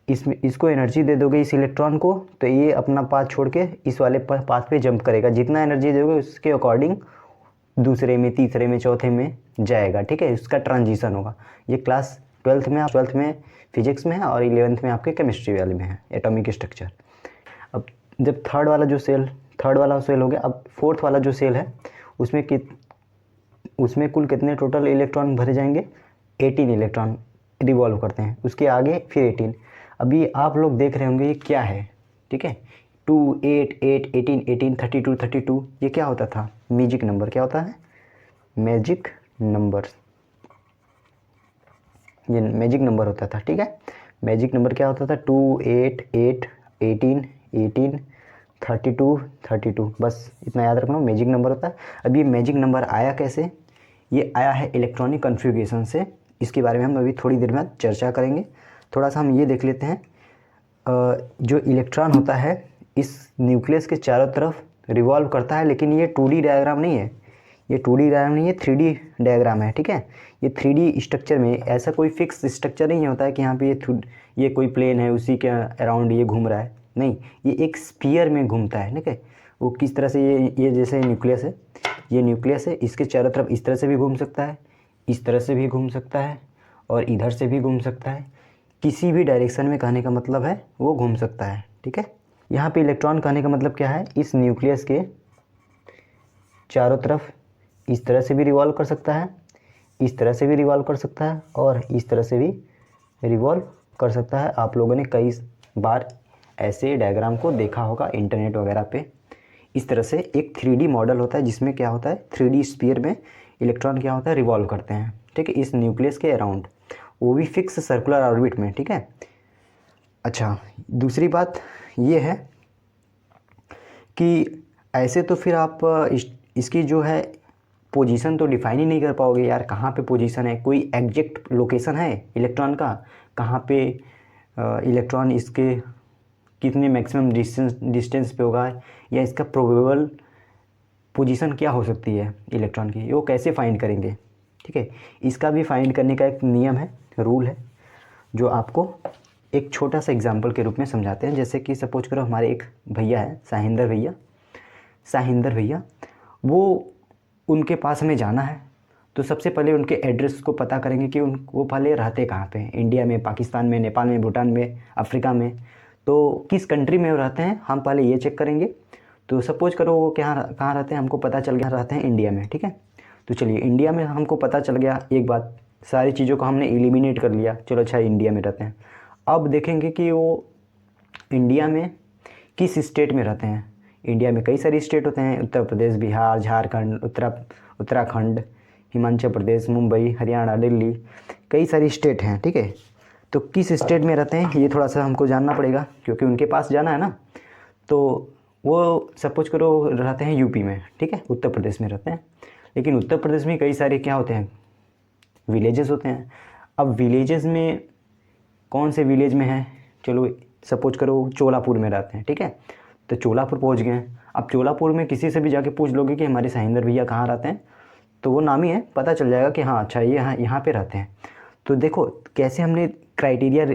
इसको एनर्जी दे दोगे इस इलेक्ट्रॉन को, तो ये अपना पाथ छोड़ के इस वाले पाथ पे जंप करेगा। जितना एनर्जी दोगे उसके अकॉर्डिंग दूसरे में, तीसरे में, चौथे में जाएगा, ठीक है। उसका ट्रांजिशन होगा। ये क्लास 12th में फिजिक्स में है और 11th में आपके केमिस्ट्री वाले में है, एटॉमिक स्ट्रक्चर। अब जब थर्ड वाला सेल हो गया, अब फोर्थ वाला जो सेल है उसमें कुल कितने टोटल इलेक्ट्रॉन भरे जाएंगे, 18 इलेक्ट्रॉन रिवॉल्व करते हैं, उसके आगे फिर 18। अभी आप लोग देख रहे होंगे ये क्या है, ठीक है। 2 8 8 18 18 32 32 ये क्या होता था? Magic number. क्या होता है? Magic number. ये मैजिक नंबर होता था, ठीक है। मैजिक नंबर क्या होता था? 2 8 8 18 18 32 32, बस इतना याद रखना, मैजिक नंबर होता है। अब ये मैजिक नंबर आया कैसे? ये आया है इलेक्ट्रॉनिक कन्फिग्रेशन से। इसके बारे में हम अभी थोड़ी देर में चर्चा करेंगे। थोड़ा सा हम ये देख लेते हैं, जो इलेक्ट्रॉन होता है इस न्यूक्लियस के चारों तरफ रिवॉल्व करता है, लेकिन ये 2D डायग्राम नहीं है, ये 2D डायग्राम नहीं है, 3D डायग्राम है, ठीक है। ये 3D स्ट्रक्चर में ऐसा कोई फिक्स स्ट्रक्चर नहीं होता है कि यहाँ पे ये कोई प्लेन है उसी के अराउंड ये घूम रहा है, नहीं, ये एक स्फीयर में घूमता है, ठीक है। वो किस तरह से, ये जैसे न्यूक्लियस है, ये न्यूक्लियस है, इसके चारों तरफ इस तरह से भी घूम सकता है, इस तरह से भी घूम सकता है, और इधर से भी घूम सकता है। किसी भी डायरेक्शन में कहने का मतलब है वो घूम सकता है, ठीक है। यहाँ पे इलेक्ट्रॉन कहने का मतलब क्या है? इस न्यूक्लियस के चारों तरफ इस तरह से भी रिवॉल्व कर सकता है, इस तरह से भी रिवॉल्व कर सकता है, और इस तरह से भी रिवॉल्व कर सकता है। आप लोगों ने कई बार ऐसे डायग्राम को देखा होगा इंटरनेट वगैरह पे। इस तरह से एक 3D मॉडल होता है जिसमें क्या होता है, 3D स्फीयर में इलेक्ट्रॉन क्या होता है, रिवॉल्व करते हैं, ठीक है, इस न्यूक्लियस के अराउंड, वो भी फिक्स सर्कुलर ऑर्बिट में, ठीक है। अच्छा, दूसरी बात ये है कि ऐसे तो फिर आप इसकी जो है पोजीशन तो डिफाइन ही नहीं कर पाओगे यार, कहाँ पे पोजीशन है, कोई एग्जैक्ट लोकेशन है इलेक्ट्रॉन का, कहाँ पे इलेक्ट्रॉन इसके कितने मैक्सिमम डिस्टेंस पे होगा, या इसका प्रोबेबल पोजीशन क्या हो सकती है इलेक्ट्रॉन की, वो कैसे फाइंड करेंगे, ठीक है। इसका भी फाइंड करने का एक नियम है, रूल है, जो आपको एक छोटा सा एग्जांपल के रूप में समझाते हैं। जैसे कि सपोज करो हमारे एक भैया है, साहिंदर भैया, वो उनके पास हमें जाना है, तो सबसे पहले उनके एड्रेस को पता करेंगे कि वो पहले रहते कहाँ पे, इंडिया में, पाकिस्तान में, नेपाल में, भूटान में, अफ्रीका में, तो किस कंट्री में वो रहते हैं हम पहले ये चेक करेंगे। तो सपोज करो वो कहाँ रहते हैं, हमको पता चल गया रहते हैं इंडिया में, ठीक है। तो चलिए इंडिया में हमको पता चल गया, एक बात, सारी चीज़ों को हमने एलिमिनेट कर लिया, चलो अच्छा इंडिया में रहते हैं। अब देखेंगे कि वो इंडिया में किस स्टेट में रहते हैं। इंडिया में कई सारी स्टेट होते हैं, उत्तर प्रदेश, बिहार, झारखंड, उत्तराखंड, हिमाचल प्रदेश, मुंबई, हरियाणा, दिल्ली, कई सारी स्टेट हैं, ठीक है। तो किस स्टेट में रहते हैं ये थोड़ा सा हमको जानना पड़ेगा, क्योंकि उनके पास जाना है ना। तो वो सपोज करो रहते हैं यूपी में, ठीक है, उत्तर प्रदेश में रहते हैं, लेकिन उत्तर प्रदेश में कई सारे क्या होते हैं, विलेजेस होते हैं। अब विलेजेस में कौन से विलेज में है, चलो सपोज करो चोलापुर में रहते हैं, ठीक है। तो चोलापुर पहुंच गए। अब चोलापुर में किसी से भी जाके पूछ लोगे कि हमारे साहिंदर भैया कहाँ रहते हैं, तो वो नाम ही है, पता चल जाएगा कि हाँ अच्छा ये यहाँ पे रहते हैं। तो देखो कैसे हमने क्राइटेरिया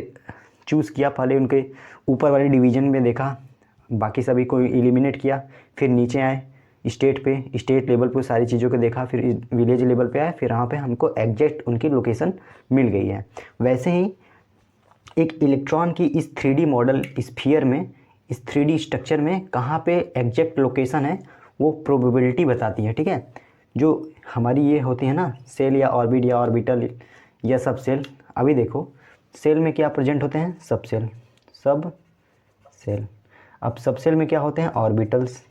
चूज़ किया, पहले उनके ऊपर वाले डिवीज़न में देखा, बाकी सभी को एलिमिनेट किया, फिर नीचे आए स्टेट लेवल पे सारी चीज़ों को देखा, फिर विलेज लेवल पे आए, फिर यहाँ पे हमको एग्जैक्ट उनकी लोकेशन मिल गई है। वैसे ही एक इलेक्ट्रॉन की इस 3D मॉडल स्फीयर में, इस 3D स्ट्रक्चर में कहाँ पे एग्जैक्ट लोकेशन है वो प्रोबेबिलिटी बताती है, ठीक है। जो हमारी ये होती है ना सेल या ऑर्बिट या ऑर्बिटल या सब सेल, अभी देखो सेल में क्या प्रेजेंट होते हैं, सब सेल। अब सब सेल में क्या होते हैं, ऑर्बिटल्स।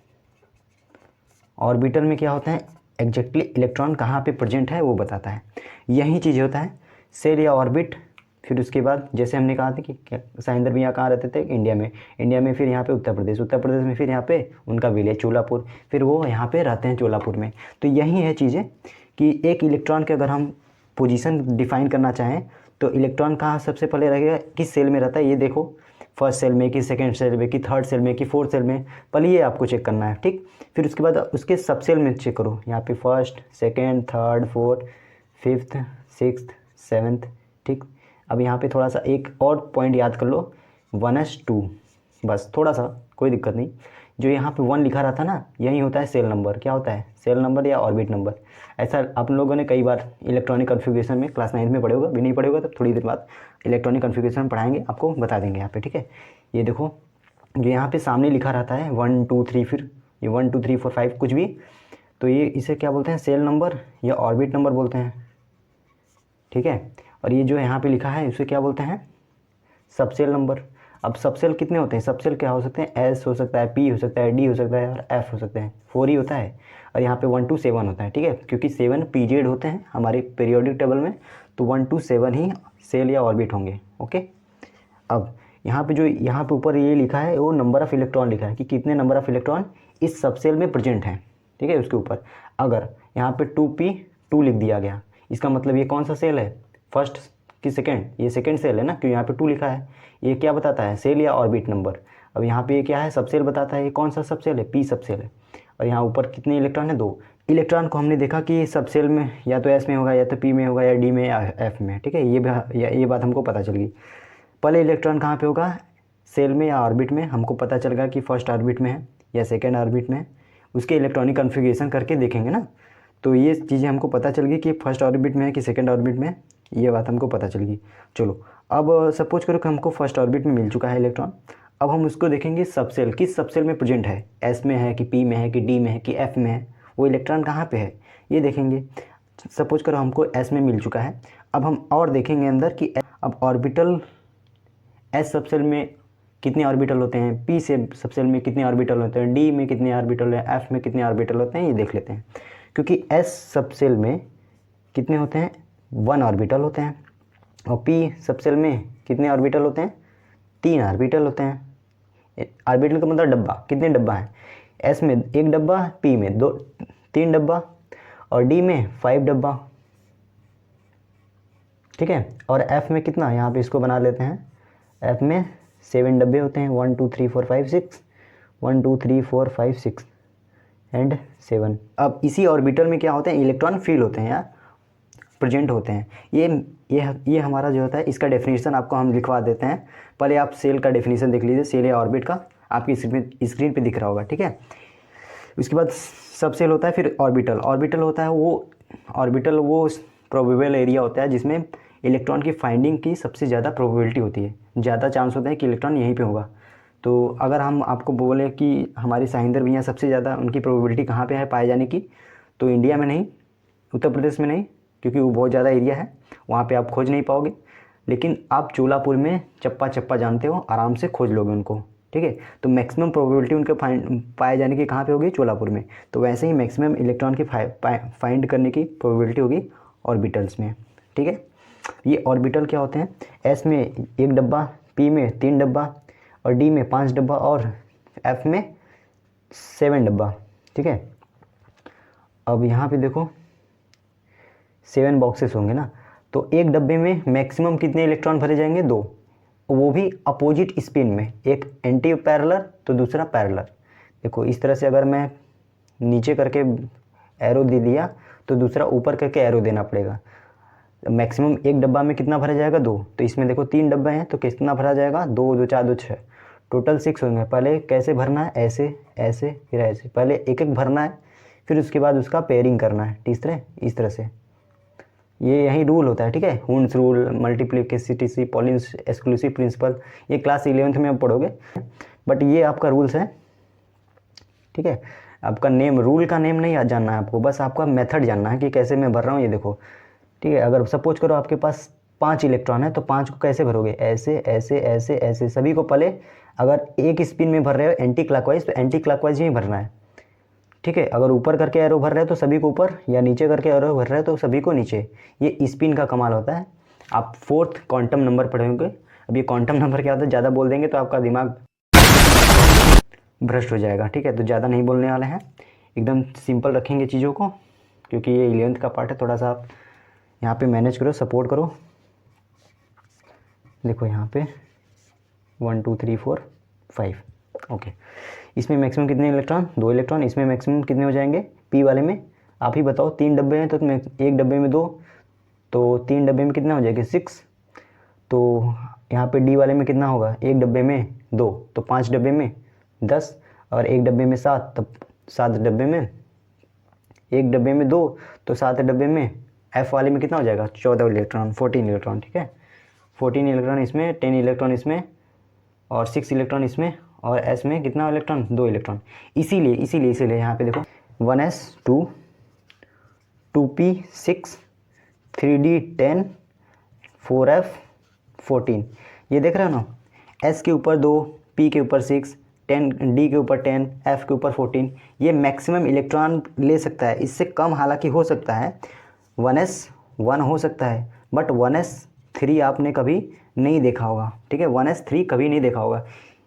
ऑर्बिटल में क्या होते हैं, एग्जैक्टली इलेक्ट्रॉन कहाँ पे प्रेजेंट है वो बताता है। यही चीज़ होता है सेल या ऑर्बिट। फिर उसके बाद जैसे हमने कहा था कि साहिंदर भैया कहाँ रहते थे, इंडिया में फिर यहाँ पे उत्तर प्रदेश में फिर यहाँ पे उनका विलेज चोलापुर, फिर वो यहाँ पे रहते हैं चोलापुर में। तो यही है चीज़ें कि एक इलेक्ट्रॉन के अगर हम पोजीशन डिफाइन करना चाहें तो इलेक्ट्रॉन कहाँ सबसे पहले रहेगा, किस सेल में रहता है, ये देखो फर्स्ट सेल में कि सेकेंड सेल में कि थर्ड सेल में कि फोर्थ सेल में, पहले ये आपको चेक करना है, ठीक। फिर उसके बाद उसके सब सेल में चेक करो, यहाँ पे first, second, third, fourth, fifth, sixth, seventh, ठीक। अब यहाँ पे थोड़ा सा एक और पॉइंट याद कर लो, 1s2, बस थोड़ा सा, कोई दिक्कत नहीं। जो यहाँ पे 1 लिखा रहता ना, यही होता है सेल नंबर। क्या होता है, सेल नंबर या ऑर्बिट नंबर। ऐसा आप लोगों ने कई बार इलेक्ट्रॉनिक कन्फिग्रेशन में क्लास 9 में पढ़े होगा, भी नहीं पढ़े होगा तो थोड़ी देर बाद इलेक्ट्रॉनिक कन्फिग्रेशन पढ़ाएंगे, आपको बता देंगे यहाँ पे, ठीक है। ये देखो जो यहाँ पे सामने लिखा रहता है 1 2 3, फिर ये 1 2 3 4 5 कुछ भी, तो ये इसे क्या बोलते हैं, सेल नंबर या ऑर्बिट नंबर बोलते हैं, ठीक है। और ये जो यहाँ पे लिखा है उसे क्या बोलते हैं, सबसेल नंबर। अब सबसेल कितने होते हैं, सबसेल क्या हो सकते हैं, एस हो सकता है, पी हो सकता है, डी हो सकता है और एफ हो सकते हैं, 4 ही होता है। और यहाँ पे 1 to 7 होता है, ठीक है, क्योंकि 7 पीरियड होते हैं हमारे पीरियोडिक टेबल में, तो 1 to 7 ही सेल या ऑर्बिट होंगे। ओके, अब यहाँ पे जो यहाँ पे ऊपर ये लिखा है वो नंबर ऑफ़ इलेक्ट्रॉन लिखा है कि कितने नंबर ऑफ़ इलेक्ट्रॉन इस सबसेल में प्रेजेंट हैं, ठीक है। उसके ऊपर अगर यहाँ पे 2p2 लिख दिया गया, इसका मतलब ये कौन सा सेल है, फर्स्ट कि सेकेंड, ये सेकेंड सेल है ना, क्योंकि यहाँ पे 2 लिखा है। ये क्या बताता है, सेल या ऑर्बिट नंबर। अब यहाँ पे ये क्या है, सबसेल बताता है, ये कौन सा सबसेल है, पी सबसेल है। और यहाँ ऊपर कितने इलेक्ट्रॉन है, 2 इलेक्ट्रॉन को हमने देखा कि सबसेल में या तो एस में होगा या तो पी में होगा या डी में या एफ में, ठीक है। ये बात हमको पता चल गई। पहले इलेक्ट्रॉन कहाँ पे होगा, सेल में या ऑर्बिट में, हमको पता चल गया कि फर्स्ट ऑर्बिट में है या सेकेंड ऑर्बिट में है। उसके इलेक्ट्रॉनिक कन्फिगरेशन करके देखेंगे ना, तो ये चीज़ें हमको पता चल गई कि फर्स्ट ऑर्बिट में है कि सेकेंड ऑर्बिट में है, ये बात हमको पता चल गई। चलो अब सपोज करो कि हमको फर्स्ट ऑर्बिट में मिल चुका है इलेक्ट्रॉन। अब हम उसको देखेंगे सबसेल, किस सबसेल में प्रेजेंट है, एस में है कि पी में है कि डी में है कि एफ में है, वो इलेक्ट्रॉन कहाँ पे है ये देखेंगे। सपोज करो हमको एस में मिल चुका है। अब हम और देखेंगे अंदर कि अब ऑर्बिटल एस सबसेल में कितने ऑर्बिटल होते हैं, पी से सबसेल में कितने ऑर्बिटल होते हैं, डी में कितने ऑर्बिटल हैं, एफ में कितने ऑर्बिटल होते हैं, ये देख लेते हैं। क्योंकि एस सबसेल में कितने होते हैं, 1 ऑर्बिटल होते हैं, और पी सबसेल में कितने ऑर्बिटल होते हैं, 3 ऑर्बिटल होते हैं। ऑर्बिटल का मतलब डब्बा, कितने डब्बा हैं, एस में 1 डब्बा, पी में 3 डब्बा और डी में 5 डब्बा, ठीक है। और एफ में कितना, यहाँ पे इसको बना लेते हैं, एफ में 7 डब्बे होते हैं, 1 2 3 4 5 6, 1 2 3 4 5 6 एंड 7। अब इसी ऑर्बिटल में क्या होते हैं, इलेक्ट्रॉन फील होते हैं या प्रेजेंट होते हैं। ये हमारा जो होता है, इसका डेफिनेशन आपको हम लिखवा देते हैं। पहले आप सेल का डेफिनेशन देख लीजिए, सेल या ऑर्बिट का आपकी स्क्रीन पे दिख रहा होगा, ठीक है। उसके बाद सबसेल होता है, फिर ऑर्बिटल। ऑर्बिटल होता है वो प्रोबेबल एरिया होता है जिसमें इलेक्ट्रॉन की फाइंडिंग की सबसे ज़्यादा प्रोबेबिलिटी होती है, ज़्यादा चांस होता है कि इलेक्ट्रॉन यहीं पे होगा। तो अगर हम आपको बोले कि हमारे साहिंदर भैया सबसे ज़्यादा उनकी प्रोबेबिलिटी कहाँ पे है पाए जाने की, तो इंडिया में नहीं, उत्तर प्रदेश में नहीं, क्योंकि वो बहुत ज़्यादा एरिया है, वहाँ पे आप खोज नहीं पाओगे। लेकिन आप चोलापुर में चप्पा चप्पा जानते हो, आराम से खोज लोगे उनको, ठीक है। तो मैक्सिमम प्रोबेबिलिटी उनके पाए जाने की कहाँ पे होगी, चोलापुर में। तो वैसे ही मैक्सिमम इलेक्ट्रॉन की फाइंड करने की प्रोबेबिलिटी होगी ऑर्बिटल्स में, ठीक है। ये ऑर्बिटल क्या होते हैं, एस में 1 डब्बा, पी में 3 डब्बा और डी में 5 डब्बा और एफ में 7 डब्बा, ठीक है। अब यहाँ पे देखो 7 बॉक्सेस होंगे ना, तो एक डब्बे में मैक्सिमम कितने इलेक्ट्रॉन भरे जाएंगे, 2, वो भी अपोजिट स्पिन में, एक एंटी पैरेलल तो दूसरा पैरेलल। देखो इस तरह से अगर मैं नीचे करके एरो दे दिया तो दूसरा ऊपर करके एरो देना पड़ेगा। मैक्सिमम एक डब्बा में कितना भरा जाएगा, 2। तो इसमें देखो 3 डब्बे हैं तो कितना भरा जाएगा, 2 2 4 2 6, टोटल 6 होंगे। पहले कैसे भरना है, ऐसे ऐसे फिर ऐसे, पहले एक एक भरना है, फिर उसके बाद उसका पेयरिंग करना है, इस तरह से। ये यही रूल होता है, ठीक है। Hund's rule, मल्टीप्लिकेसिटी, pollens exclusive principal, ये क्लास 11th में आप पढ़ोगे, बट ये आपका रूल्स है, ठीक है। आपका नेम, रूल का नेम नहीं जानना है आपको, बस आपका मेथड जानना है कि कैसे मैं भर रहा हूँ, ये देखो, ठीक है। अगर सपोज करो आपके पास 5 इलेक्ट्रॉन है तो 5 को कैसे भरोगे, ऐसे ऐसे ऐसे ऐसे, सभी को पहले अगर एक स्पिन में भर रहे हो एंटी क्लॉकवाइज, तो एंटी क्लॉकवाइज ही भरना है, ठीक है। अगर ऊपर करके एरो भर रहे हो तो सभी को ऊपर, या नीचे करके एरो भर रहे हो तो सभी को नीचे। ये स्पिन का कमाल होता है। आप 4th क्वांटम नंबर पढ़ोगे। अब ये क्वांटम नंबर क्या होता है, ज़्यादा बोल देंगे तो आपका दिमाग भ्रष्ट हो जाएगा, ठीक है। तो ज़्यादा नहीं बोलने वाले हैं, एकदम सिंपल रखेंगे चीज़ों को, क्योंकि ये 11th का पार्ट है। थोड़ा सा आप यहाँ पे मैनेज करो, सपोर्ट करो। देखो यहाँ पे 1 2 3 4 5, ओके। इसमें मैक्सिमम कितने इलेक्ट्रॉन, 2 इलेक्ट्रॉन। इसमें मैक्सिमम कितने हो जाएंगे, पी वाले में आप ही बताओ। 3 डब्बे हैं तो एक डब्बे में 2, तो 3 डब्बे में कितना हो जाएगा, 6। तो यहाँ पे डी वाले में कितना होगा, एक डब्बे में 2, तो 5 डब्बे में 10, और एक डब्बे में 7, तब 7 डब्बे में, एक डब्बे में 2, तो 7 डब्बे में एफ वाले में कितना हो जाएगा, 14 इलेक्ट्रॉन, 14 इलेक्ट्रॉन, ठीक है। 14 इलेक्ट्रॉन इसमें, 10 इलेक्ट्रॉन इसमें और 6 इलेक्ट्रॉन इसमें, और एस में कितना इलेक्ट्रॉन, 2 इलेक्ट्रॉन। इसीलिए यहाँ पे देखो 1s 2, 2p 6, 3d 10 4f14, ये देख रहे हो ना, s के ऊपर 2, p के ऊपर 6, 10, d के ऊपर 10, f के ऊपर 14, ये मैक्सिमम इलेक्ट्रॉन ले सकता है। इससे कम हालांकि हो सकता है, 1s1 हो सकता है, बट 1s3 आपने कभी नहीं देखा होगा, ठीक है, 1s3 कभी नहीं देखा होगा।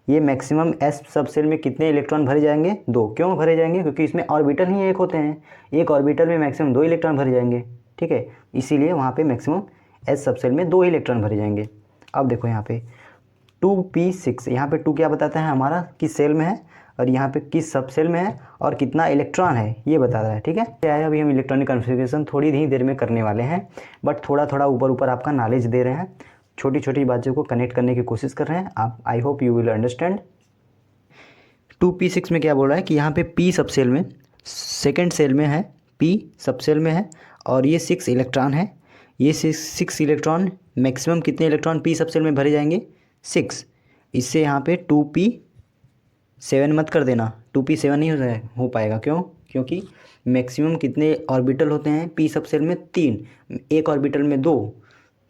ये मैक्सिमम s सब सेल में कितने इलेक्ट्रॉन भरे जाएंगे? 2। क्यों भरे जाएंगे? क्योंकि इसमें ऑर्बिटल ही एक होते हैं, एक ऑर्बिटल में मैक्सिमम 2 इलेक्ट्रॉन भरे जाएंगे, ठीक है, इसीलिए वहाँ पे मैक्सिमम s सब सेल में 2 इलेक्ट्रॉन भरे जाएंगे। अब देखो यहाँ पे 2p6, यहाँ पे 2 क्या बताता है हमारा, किस सेल में है, और यहाँ पे किस सब सेल में है और कितना इलेक्ट्रॉन है ये बता रहा है, ठीक है। क्या है, अभी हम इलेक्ट्रॉनिक कॉन्फ़िगरेशन थोड़ी ही देर में करने वाले हैं, बट थोड़ा थोड़ा ऊपर ऊपर आपका नॉलेज दे रहे हैं, छोटी छोटी बातों को कनेक्ट करने की कोशिश कर रहे हैं आप। I hope you will understand. 2p6 में क्या बोल रहा है कि यहाँ पे p सब सेल में, सेकेंड सेल में है, p सब सेल में है, और ये 6 इलेक्ट्रॉन है। ये 6 इलेक्ट्रॉन, मैक्सिमम कितने इलेक्ट्रॉन p सब सेल में भरे जाएंगे? 6। इससे यहाँ पे 2p7 मत कर देना, 2p7 नहीं हो पाएगा। क्यों? क्योंकि मैक्सिमम कितने ऑर्बिटल होते हैं p सब सेल में? 3, एक ऑर्बिटल में 2,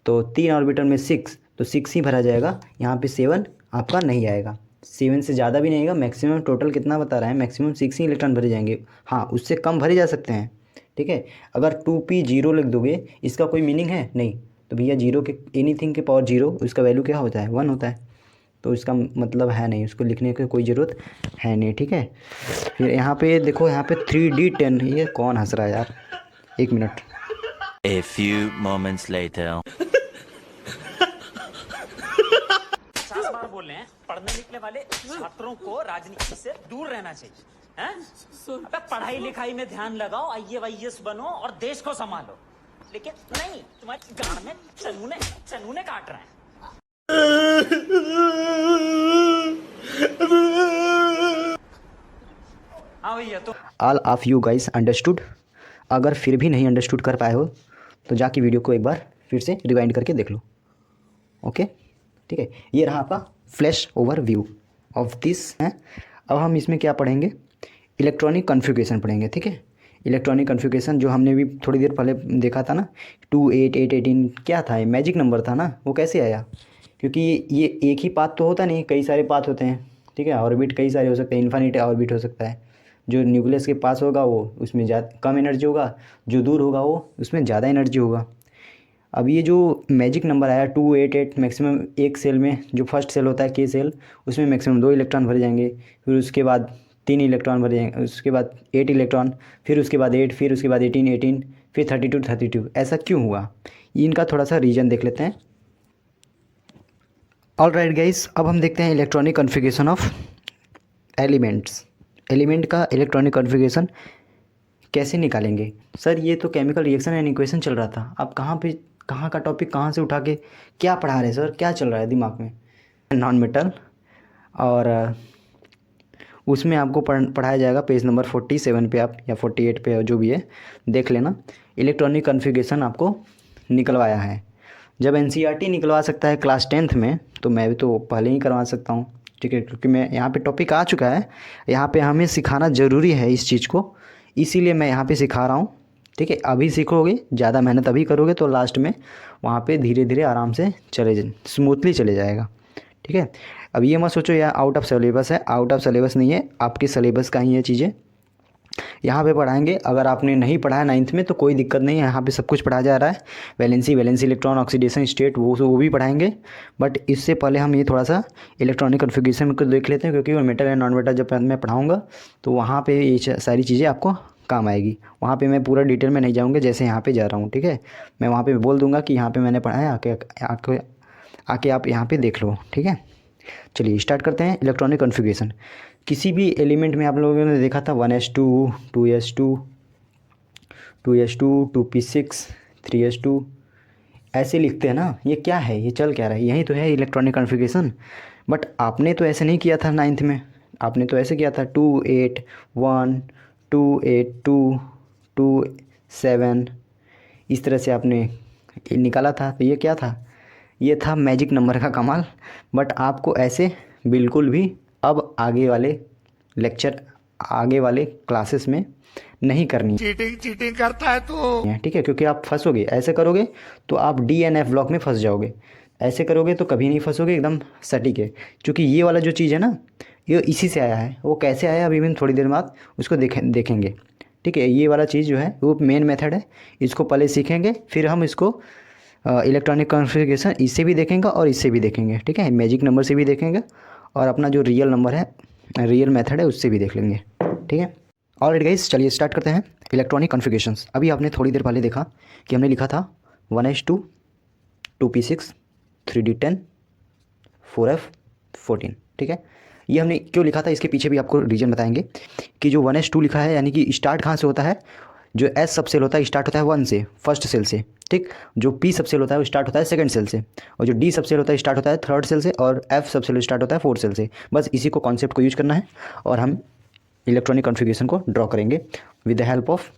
तो 3 ऑर्बिटल में 6, तो 6 ही भरा जाएगा। यहाँ पे 7 आपका नहीं आएगा, 7 से ज़्यादा भी नहीं आएगा। मैक्सिमम टोटल कितना बता रहा है? मैक्सिमम 6 ही इलेक्ट्रॉन भरे जाएंगे। हाँ, उससे कम भरे जा सकते हैं, ठीक है। अगर 2p0 लिख दोगे, इसका कोई मीनिंग है? नहीं। तो भैया 0 के एनीथिंग के पावर 0, उसका वैल्यू क्या होता है? 1 होता है, तो इसका मतलब है नहीं, उसको लिखने की कोई ज़रूरत है नहीं, ठीक है। फिर यहाँ पे देखो, यहाँ पे 3d10, ये कौन हंस रहा है यार? 1 minute. A few moments later. 50 बार बोल रहे हैं, पढ़ने लिखने वाले छात्रों को राजनीति से दूर रहना चाहिए, हैं? अबे पढ़ाई लिखाई में ध्यान लगाओ, IAS बनो और देश को संभालो। लेकिन नहीं, तुम्हारे गांड में चनूने काट रहे हैं। हाँ भैया, तो all of you guys understood? अगर फिर भी नहीं अंडरस्टूड कर पाए हो तो जाके वीडियो को एक बार फिर से रिवाइंड करके देख लो, ओके, ठीक है। ये रहा आपका फ्लैश ओवरव्यू ऑफ दिस है। अब हम इसमें क्या पढ़ेंगे? इलेक्ट्रॉनिक कॉन्फ़िगरेशन पढ़ेंगे, ठीक है। इलेक्ट्रॉनिक कॉन्फ़िगरेशन जो हमने भी थोड़ी देर पहले देखा था ना, 2 8 8 18 क्या था? ये मैजिक नंबर था ना, वो कैसे आया? क्योंकि ये एक ही पाथ तो होता नहीं, कई सारे पाथ होते हैं, ठीक है। ऑर्बिट कई सारे हो सकते हैं, इन्फिनिट ऑर्बिट हो सकता है। जो न्यूक्लियस के पास होगा वो उसमें ज़्यादा कम एनर्जी होगा, जो दूर होगा वो उसमें ज़्यादा एनर्जी होगा। अब ये जो मैजिक नंबर आया 2 8 8, मैक्सिमम एक सेल में, जो फर्स्ट सेल होता है के सेल, उसमें मैक्सिमम 2 इलेक्ट्रॉन भरे जाएंगे, फिर उसके बाद 3 इलेक्ट्रॉन भरे जाएंगे, उसके बाद 8 इलेक्ट्रॉन, फिर उसके बाद 8, फिर उसके बाद 18, फिर 32। ऐसा क्यों हुआ? इनका थोड़ा सा रीज़न देख लेते हैं। ऑल राइट गाइस, अब हम देखते हैं electronic configuration of elements. Element का इलेक्ट्रॉनिक कॉन्फ़िगरेशन कैसे निकालेंगे? सर ये तो केमिकल रिएक्शन एंड इक्वेशन चल रहा था, आप कहाँ का टॉपिक कहाँ से उठा के क्या पढ़ा रहे सर? क्या चल रहा है दिमाग में? नॉन मेटल, और उसमें आपको पढ़ाया जाएगा पेज नंबर 47 पे आप, या 48 पे, जो भी है देख लेना। इलेक्ट्रॉनिक कॉन्फ़िगरेशन आपको निकलवाया है। जब NCERT निकलवा सकता है क्लास 10th में, तो मैं भी तो पहले ही करवा सकता हूँ, ठीक है, क्योंकि मैं यहाँ पे टॉपिक आ चुका है, यहाँ पे हमें सिखाना ज़रूरी है इस चीज़ को, इसीलिए मैं यहाँ पे सिखा रहा हूँ, ठीक है। अभी सीखोगे, ज़्यादा मेहनत अभी करोगे तो लास्ट में वहाँ पे धीरे धीरे आराम से स्मूथली चले जाएगा, ठीक है। अब ये मत सोचो यार आउट ऑफ सिलेबस है, आउट ऑफ सिलेबस नहीं है, आपके सिलेबस का ही ये चीज़ें यहाँ पे पढ़ाएंगे। अगर आपने नहीं पढ़ा है 9th में तो कोई दिक्कत नहीं है, यहाँ पे सब कुछ पढ़ाया जा रहा है। वैलेंसी इलेक्ट्रॉन, ऑक्सीडेशन स्टेट, वो भी पढ़ाएंगे। बट इससे पहले हम ये थोड़ा सा इलेक्ट्रॉनिक कॉन्फ़िगरेशन को देख लेते हैं, क्योंकि मेटल एंड नॉन मेटल जब मैं पढ़ाऊँगा तो वहाँ पर ये सारी चीज़ें आपको काम आएगी। वहाँ पे मैं पूरा डिटेल में नहीं जाऊँगा जैसे यहाँ पे जा रहा हूँ, ठीक है। मैं वहाँ पे बोल दूँगा कि यहाँ पे मैंने पढ़ा है, आके आप यहाँ पे देख लो, ठीक है। चलिए स्टार्ट करते हैं। इलेक्ट्रॉनिक कॉन्फ़िगरेशन, किसी भी एलिमेंट में आप लोगों ने देखा था 1s2, 2s2, 2s2, 2p6, 3s2, ऐसे लिखते हैं ना। ये क्या है? ये चल क्या रहा है? यही तो है इलेक्ट्रॉनिक कॉन्फ़िगरेशन। बट आपने तो ऐसे नहीं किया था 9th में, आपने तो ऐसे किया था 2 8 1, 2 8 2, 2 7, इस तरह से आपने निकाला था। तो ये क्या था? ये था मैजिक नंबर का कमाल। बट आपको ऐसे बिल्कुल भी अब आगे वाले क्लासेस में नहीं करनी चीटिंग करता है तू। है, ठीक है, क्योंकि आप फंसोगे। ऐसे करोगे तो आप DNF ब्लॉक में फंस जाओगे, ऐसे करोगे तो कभी नहीं फंसोगे, एकदम सटीक है। क्योंकि ये वाला जो चीज़ है ना, ये इसी से आया है। वो कैसे आया अभी भी हम थोड़ी देर बाद उसको देखेंगे, ठीक है। ये वाला चीज़ जो है वो मेन मेथड है, इसको पहले सीखेंगे, फिर हम इसको इलेक्ट्रॉनिक कॉन्फ़िगरेशन इससे भी देखेंगे और इससे भी देखेंगे, ठीक है। मैजिक नंबर से भी देखेंगे और अपना जो रियल नंबर है, रियल मेथड है, उससे भी देख लेंगे, ठीक है। ऑलराइट गाइस, चलिए स्टार्ट करते हैं इलेक्ट्रॉनिक कॉन्फ़िगरेशंस। अभी आपने थोड़ी देर पहले देखा कि हमने लिखा था 1s2 2p6 3d10 4f14, ठीक है। ये हमने क्यों लिखा था, इसके पीछे भी आपको रीज़न बताएंगे कि जो 1s2 लिखा है, यानी कि स्टार्ट कहाँ से होता है, जो S सब सेल होता है स्टार्ट होता है 1 से, फर्स्ट सेल से, ठीक। जो P सब सेल होता है वो स्टार्ट होता है सेकंड सेल से, और जो D सब सेल होता है स्टार्ट होता है थर्ड सेल से, और F सब सेल स्टार्ट होता है फोर्थ सेल से। बस इसी को कॉन्सेप्ट को यूज करना है और हम इलेक्ट्रॉनिक कॉन्फ़िगरेशन को ड्रॉ करेंगे with the help of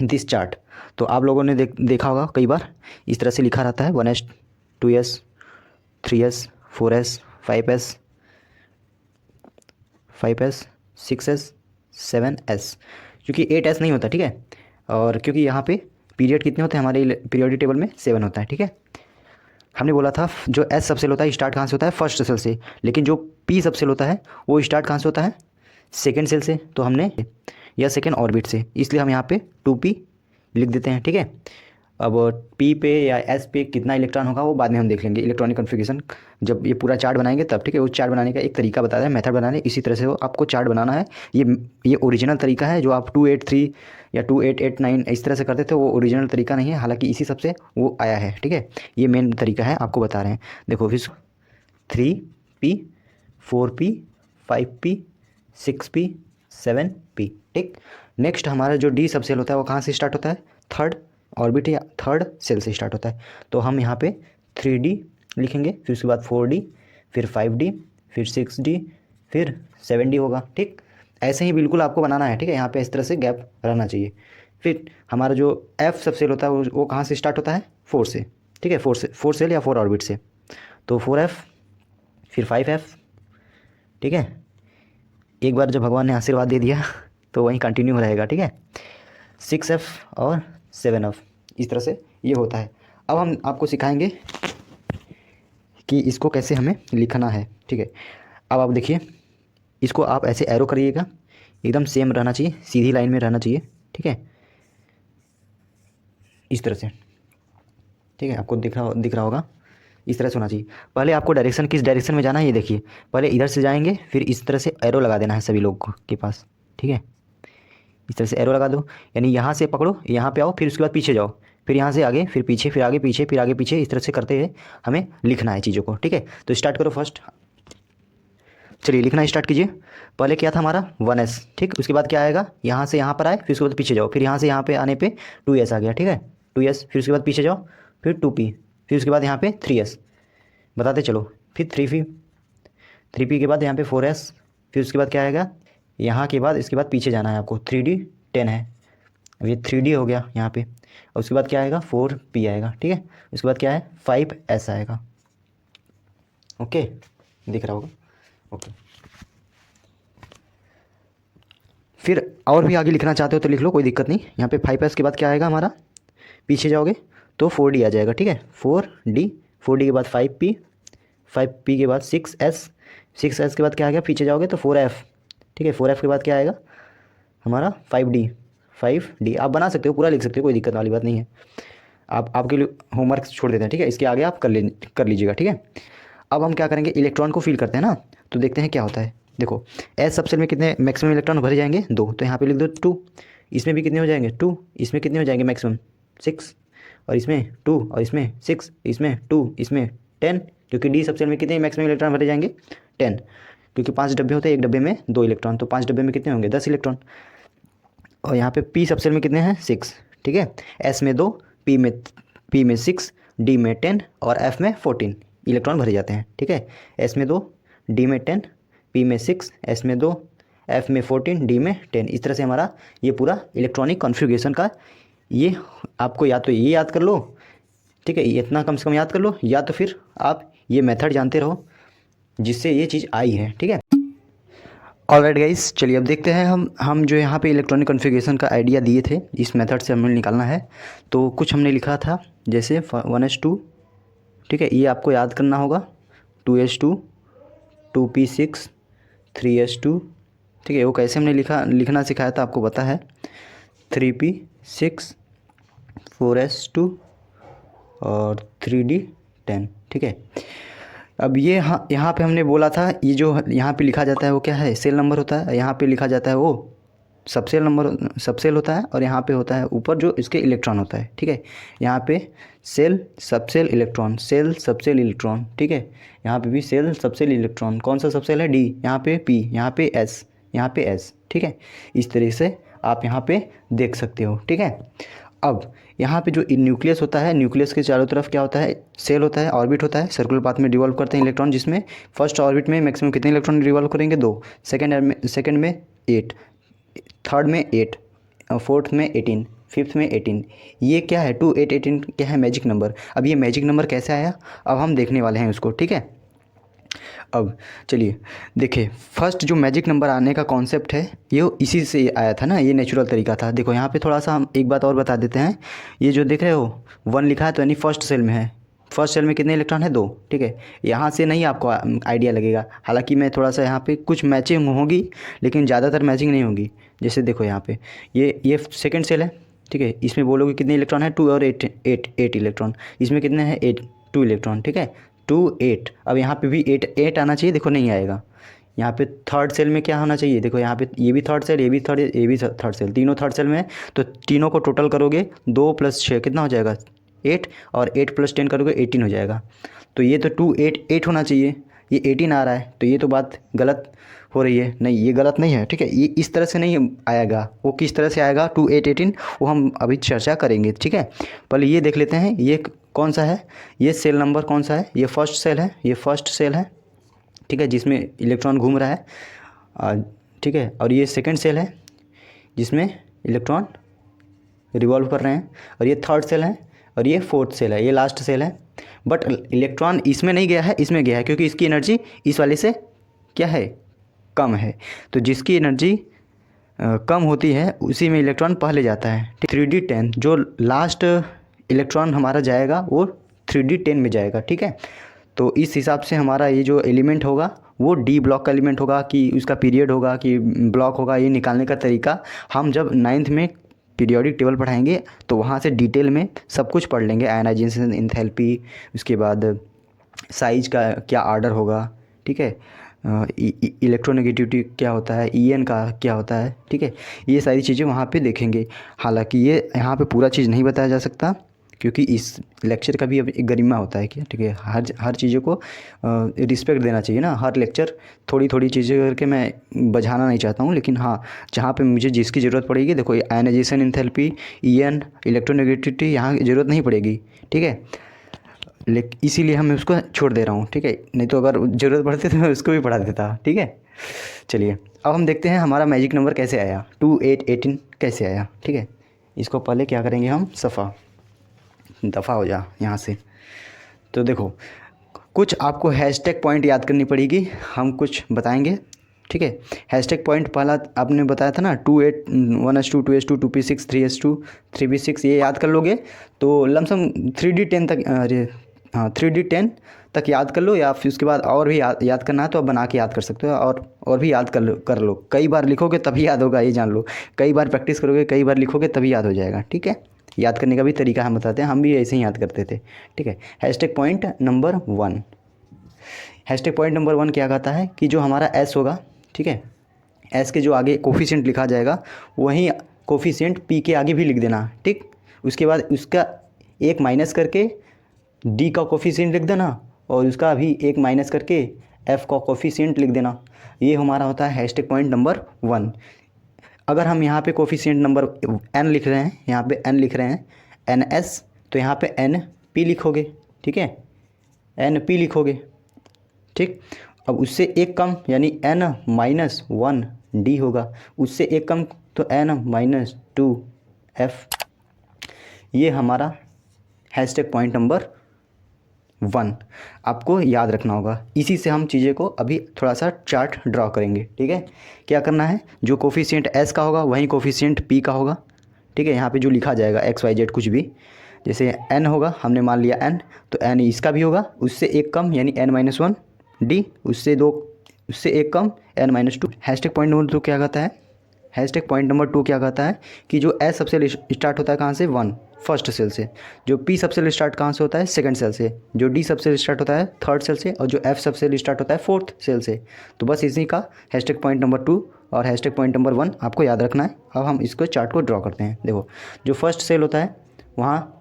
this chart. तो आप लोगों ने देखा होगा कई बार इस तरह से लिखा रहता है 1s 2s 3s 4s 5s 5s 6s 7s, क्योंकि 8s नहीं होता, ठीक है। और क्योंकि यहाँ पे पीरियड कितने होते हैं हमारे पीरियोडिक टेबल में 7 होता है, ठीक है। हमने बोला था जो S सब सेल होता है स्टार्ट कहाँ से होता है, फर्स्ट सेल से, लेकिन जो P सब सेल होता है वो स्टार्ट कहाँ से होता है, सेकेंड सेल से। तो हमने या सेकेंड ऑर्बिट से, इसलिए हम यहाँ पे 2p लिख देते हैं, ठीक है। अब P पे या S पे कितना इलेक्ट्रॉन होगा वो बाद में हम देख लेंगे इलेक्ट्रॉनिक कॉन्फ़िगरेशन जब ये पूरा चार्ट बनाएंगे तब, ठीक है। उस चार्ट बनाने का एक तरीका बताया है, मेथड बनाने, इसी तरह से वो आपको चार्ट बनाना है। ये ओरिजिनल तरीका है, जो आप 283 या 2889 इस तरह से करते थे, वो ओरिजिनल तरीका नहीं है, हालांकि इसी सबसे वो आया है, ठीक है। ये मेन तरीका है, आपको बता रहे हैं। देखो फिर 3p 4p 5p 6p 7p, ठीक। नेक्स्ट हमारा जो D सब सेल होता है वो कहाँ से स्टार्ट होता है, थर्ड ऑर्बिट या थर्ड सेल से स्टार्ट होता है। तो हम यहाँ पे 3D लिखेंगे, फिर उसके बाद 4D, फिर 5D, फिर 6D, फिर 7D होगा, ठीक। ऐसे ही बिल्कुल आपको बनाना है, ठीक है। यहाँ पे इस तरह से गैप रहना चाहिए। फिर हमारा जो F सब सेल होता है वो कहाँ से स्टार्ट होता है, 4 से, ठीक है। 4 सेल या 4 ऑर्बिट से। तो 4F, फिर 5F, ठीक है। एक बार जब भगवान ने आशीर्वाद दे दिया तो वहीं कंटिन्यू रहेगा, ठीक है। 6F और 7F, इस तरह से ये होता है। अब हम आपको सिखाएंगे कि इसको कैसे हमें लिखना है, ठीक है। अब आप देखिए, इसको आप ऐसे एरो करिएगा, एकदम सेम रहना चाहिए, सीधी लाइन में रहना चाहिए, ठीक है, इस तरह से, ठीक है। आपको दिख रहा होगा, इस तरह से होना चाहिए। पहले आपको डायरेक्शन किस डायरेक्शन में जाना है ये देखिए, पहले इधर से जाएंगे, फिर इस तरह से एरो लगा देना है सभी लोगों के पास, ठीक है। इस तरह से एरो लगा दो, यानी यहाँ से पकड़ो, यहाँ पे आओ, फिर उसके बाद पीछे जाओ, फिर यहाँ से आगे, फिर पीछे, फिर आगे पीछे, फिर आगे पीछे, इस तरह से करते हुए हमें लिखना है चीज़ों को, ठीक है। तो स्टार्ट करो फर्स्ट, चलिए लिखना स्टार्ट कीजिए। पहले क्या था हमारा 1s, ठीक। उसके बाद क्या आएगा, यहाँ से यहाँ पर आए, फिर उसके बाद पीछे जाओ, फिर यहाँ से यहाँ पे आने पे 2s आ गया, ठीक है, 2s। फिर उसके बाद पीछे जाओ, फिर 2p, फिर उसके बाद यहाँ पे 3s, बताते चलो, फिर 3p के बाद यहाँ पे 4s, फिर उसके बाद क्या आएगा, यहाँ के बाद इसके बाद पीछे जाना है आपको, 3d 10 है, अब ये 3d हो गया यहाँ पे। और उसके बाद क्या आएगा, 4p आएगा, ठीक है। उसके बाद क्या है, 5s आएगा, ओके, दिख रहा होगा, ओके। फिर और भी आगे लिखना चाहते हो तो लिख लो, कोई दिक्कत नहीं। यहाँ पे 5s के बाद क्या आएगा हमारा, पीछे जाओगे तो 4d आ जाएगा, ठीक है, 4d के बाद 5p के बाद 6s के बाद क्या आ गया, पीछे जाओगे तो 4f, ठीक है। 4f के बाद क्या आएगा हमारा 5d। आप बना सकते हो, पूरा लिख सकते हो, कोई दिक्कत वाली बात नहीं है। आपके लिए होमवर्क छोड़ देते हैं, ठीक है। इसके आगे आप कर लीजिएगा, ठीक है। अब हम क्या करेंगे, इलेक्ट्रॉन को फिल करते हैं ना, तो देखते हैं क्या होता है। देखो S सब सेल में कितने मैक्सिमम इलेक्ट्रॉन भरे जाएंगे, 2, तो यहाँ पे लिख दो 2। इसमें भी कितने हो जाएंगे, 2। इसमें कितने हो जाएंगे मैक्सिमम, 6, और इसमें 2, और इसमें 6, इसमें 2, इसमें 10, क्योंकि D सब सेल में कितने मैक्सिमम इलेक्ट्रॉन भरे जाएंगे, 10, क्योंकि 5 डब्बे होते हैं, एक डब्बे में 2 इलेक्ट्रॉन, तो 5 डब्बे में कितने होंगे, 10 इलेक्ट्रॉन। और यहाँ पे P सब सेल में कितने हैं, 6, ठीक है। S में 2, P में 6, D में 10 और F में 14 इलेक्ट्रॉन भरे जाते हैं, ठीक है। S में 2, D में 10, P में 6, S में 2, F में 14, D में 10। इस तरह से हमारा ये पूरा इलेक्ट्रॉनिक कॉन्फ़िगरेशन का, ये आपको या तो ये याद कर लो, ठीक है, इतना कम से कम याद कर लो, या तो फिर आप ये मेथड जानते रहो जिससे ये चीज़ आई है, ठीक है। ऑलराइट गाइस, चलिए अब देखते हैं हम जो यहाँ पे इलेक्ट्रॉनिक कॉन्फ़िगरेशन का आइडिया दिए थे, इस मेथड से हमें निकालना है। तो कुछ हमने लिखा था जैसे 1s2, ठीक है, ये आपको याद करना होगा, 2s2, 2p6, 3s2, ठीक है। वो कैसे हमने लिखना सिखाया था आपको पता है, 3p6, 4s2 और 3d10, ठीक है। अब ये यहाँ पे हमने बोला था, ये जो यहाँ पे लिखा जाता है वो क्या है, सेल नंबर होता है। यहाँ पे लिखा जाता है वो सबसेल नंबर, सबसेल होता है। और यहाँ पे होता है ऊपर जो इसके इलेक्ट्रॉन होता है, ठीक है। यहाँ पे shell, subshell, electron, shell, subshell, electron, ठीक है। यहाँ पे भी सेल, सबसेल, इलेक्ट्रॉन, कौन सा सबसेल है, डी, यहाँ पे पी, यहाँ पे एस, यहाँ पे एस, ठीक है। इस तरह से आप यहाँ पे देख सकते हो, ठीक है। अब यहाँ पे जो न्यूक्लियस होता है, न्यूक्लियस के चारों तरफ क्या होता है, सेल होता है, ऑर्बिट होता है, सर्कुलर पाथ में रिवॉल्व करते हैं इलेक्ट्रॉन, जिसमें फर्स्ट ऑर्बिट में मैक्सिमम कितने इलेक्ट्रॉन रिवॉल्व करेंगे, 2, सेकंड में 8, थर्ड में 8, फोर्थ में 18, फिफ्थ में 18। ये क्या है, 2, 8, 18 क्या है, मैजिक नंबर। अब ये मैजिक नंबर कैसे आया, अब हम देखने वाले हैं उसको, ठीक है। अब चलिए देखिए, फर्स्ट जो मैजिक नंबर आने का कॉन्सेप्ट है ये इसी से आया था ना, ये नेचुरल तरीका था। देखो यहाँ पे थोड़ा सा हम एक बात और बता देते हैं, ये जो देख रहे हो 1 लिखा है तो यानी फर्स्ट सेल में है, फर्स्ट सेल में कितने इलेक्ट्रॉन है, 2, ठीक है। यहाँ से नहीं आपको आइडिया लगेगा, हालांकि मैं थोड़ा सा यहाँ पे कुछ मैचिंग होगी लेकिन ज़्यादातर मैचिंग नहीं होगी। जैसे देखो यहाँ पे ये सेकेंड सेल है, ठीक है, इसमें बोलोगे कितने इलेक्ट्रॉन है, 2 और 8 इलेक्ट्रॉन, इसमें कितने हैं, 2 इलेक्ट्रॉन, ठीक है, 2, 8। अब यहाँ पे भी 8 आना चाहिए, देखो नहीं आएगा। यहाँ पे थर्ड सेल में क्या होना चाहिए, देखो यहाँ पे ये भी थर्ड सेल, ये भी थर्ड सेल, तीनों थर्ड सेल में है। तो तीनों को टोटल करोगे 2 + 6 कितना हो जाएगा, 8, और 8 + 10 करोगे 18 हो जाएगा। तो ये तो 2, 8 होना चाहिए, ये 18 आ रहा है, तो ये तो बात गलत हो रही है। नहीं, ये गलत नहीं है, ठीक है। ये इस तरह से नहीं आएगा, वो किस तरह से आएगा, 2, 8, 18, वो हम अभी चर्चा करेंगे, ठीक है। पहले ये देख लेते हैं, ये कौन सा है, ये सेल नंबर कौन सा है, ये फर्स्ट सेल है, ये फर्स्ट सेल है, ठीक है, जिसमें इलेक्ट्रॉन घूम रहा है, ठीक है। और ये सेकंड सेल है जिसमें इलेक्ट्रॉन रिवॉल्व कर रहे हैं, और ये थर्ड सेल है, और ये फोर्थ सेल है, ये लास्ट सेल है। बट इलेक्ट्रॉन इसमें नहीं गया है, इसमें गया है, क्योंकि इसकी एनर्जी इस वाले से क्या है, कम है। तो जिसकी एनर्जी कम होती है उसी में इलेक्ट्रॉन पहले जाता है। 3d10 जो लास्ट इलेक्ट्रॉन हमारा जाएगा वो 3d10 में जाएगा, ठीक है। तो इस हिसाब से हमारा ये जो एलिमेंट होगा वो डी ब्लॉक का एलिमेंट होगा, कि उसका पीरियड होगा कि ब्लॉक होगा, ये निकालने का तरीका हम जब 9th में पीरियोडिक टेबल पढ़ाएंगे तो वहाँ से डिटेल में सब कुछ पढ़ लेंगे। आयनाइजेशन, एंथैल्पी, उसके बाद साइज का क्या आर्डर होगा, ठीक है, इलेक्ट्रोनेगेटिविटी क्या होता है, EN का क्या होता है, ठीक है। ये सारी चीज़ें वहाँ पे देखेंगे। हालांकि ये यहाँ पे पूरा चीज़ नहीं बताया जा सकता, क्योंकि इस लेक्चर का भी अब एक गरिमा होता है कि ठीक है, हर चीज़ों को रिस्पेक्ट देना चाहिए ना। हर लेक्चर थोड़ी थोड़ी चीज़ें करके मैं बझाना नहीं चाहता हूँ, लेकिन हाँ, जहाँ पे मुझे जिसकी ज़रूरत पड़ेगी, देखो आयनाइजेशन, एंथैल्पी, EN, इलेक्ट्रोनेगेटिविटी यहाँ ज़रूरत नहीं पड़ेगी, ठीक है। इसीलिए हम उसको छोड़ दे रहा हूँ, ठीक है। नहीं तो अगर ज़रूरत पड़ती तो मैं उसको भी पढ़ा देता, ठीक है। चलिए अब हम देखते हैं हमारा मैजिक नंबर कैसे आया, 2, 8, 18 कैसे आया, ठीक है। इसको पहले क्या करेंगे हम, दफ़ा हो जा यहाँ से। तो देखो कुछ आपको हैशटैग पॉइंट याद करनी पड़ेगी, हम कुछ बताएंगे, ठीक है। हैशटैग पॉइंट पहला आपने बताया था ना, 2, 8, 1s2, 2s2, 2p6, 3s2, 3p6, ये याद कर लोगे तो लमसम 3d10 तक, अरे हाँ 3d10 तक याद कर लो, या फिर उसके बाद और भी याद करना है तो आप बना के याद कर सकते हो, और भी याद कर लो। कई बार लिखोगे तभी याद होगा, ये जान लो। कई बार प्रैक्टिस करोगे, कई बार लिखोगे तभी याद हो जाएगा, ठीक है। याद करने का भी तरीका हम बताते हैं, हम भी ऐसे ही याद करते थे, ठीक है। Hashtag point number 1, hashtag point number 1 क्या कहता है कि जो हमारा एस होगा, ठीक है, एस के जो आगे कोफिशिएंट लिखा जाएगा वहीं कोफिशिएंट पी के आगे भी लिख देना, ठीक। उसके बाद उसका एक माइनस करके डी का कोफिशिएंट लिख देना, और उसका भी एक माइनस करके एफ का कोफिशिएंट लिख देना। ये हमारा होता है हैशटैग पॉइंट नंबर 1। अगर हम यहाँ पे कोफिशिएंट नंबर n लिख रहे हैं, यहाँ पे n लिख रहे हैं NS, तो यहाँ पे NP लिखोगे, ठीक है, NP लिखोगे, ठीक। अब उससे एक कम यानी n-1D होगा, उससे एक कम तो n-2F। ये हमारा हैशटैग पॉइंट नंबर 1 आपको याद रखना होगा। इसी से हम चीज़ें को अभी थोड़ा सा चार्ट ड्रॉ करेंगे, ठीक है। क्या करना है, जो कोफिशिएंट s का होगा वहीं कोफिशिएंट p का होगा, ठीक है। यहाँ पे जो लिखा जाएगा x y z कुछ भी, जैसे n होगा, हमने मान लिया n, तो n इसका भी होगा, उससे एक कम यानी n-1 d, उससे एक कम n-2। हैशटैग पॉइंट नंबर 2 क्या कहता है, हैशटैग पॉइंट नंबर 2 क्या कहता है कि जो s सबसे स्टार्ट होता है कहाँ से, 1 फर्स्ट सेल से, जो p सबसे स्टार्ट कहाँ से होता है, सेकंड सेल से, जो d सबसे स्टार्ट होता है थर्ड सेल से, और जो f सबसे स्टार्ट होता है फोर्थ सेल से। तो बस इसी का हैशटैग पॉइंट नंबर 2 और हैशटैग पॉइंट नंबर 1 आपको याद रखना है। अब हम इसको चार्ट को ड्रॉ करते हैं। देखो, जो फर्स्ट सेल होता है वहाँ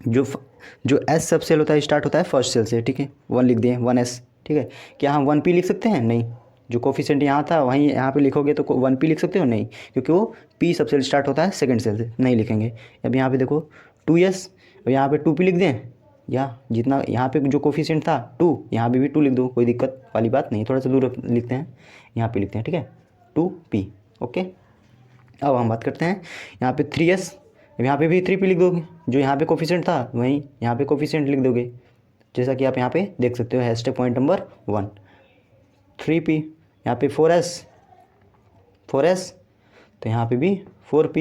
जो s सब सेल होता है स्टार्ट होता है फर्स्ट सेल से, ठीक है। 1 लिख दिए, 1s, ठीक है। क्या हम 1p लिख सकते हैं, नहीं। जो कोफिशिएंट यहाँ था वहीं यहाँ पे लिखोगे तो 1p लिख सकते हो, नहीं, क्योंकि वो p सबसे स्टार्ट होता है सेकंड सेल से, नहीं लिखेंगे। अब यहाँ पे देखो 2s, और यहाँ पे 2p लिख दें, या जितना यहाँ पे जो कोफिशिएंट था 2, यहाँ पे भी 2 लिख दो, कोई दिक्कत वाली बात नहीं। थोड़ा सा दूर लिखते हैं, यहाँ पे लिखते हैं, ठीक है, 2p, ओके। अब हम बात करते हैं यहाँ पे 3s, यहाँ पे भी 3p लिख दोगे, जो यहाँ पे कोफिशिएंट था वहीं यहाँ पे कोफिशिएंट लिख दोगे, जैसा कि आप यहाँ पे देख सकते हो। हैशटैग पॉइंट नंबर 1 3p, यहाँ पे 4s, तो यहाँ पे भी 4p,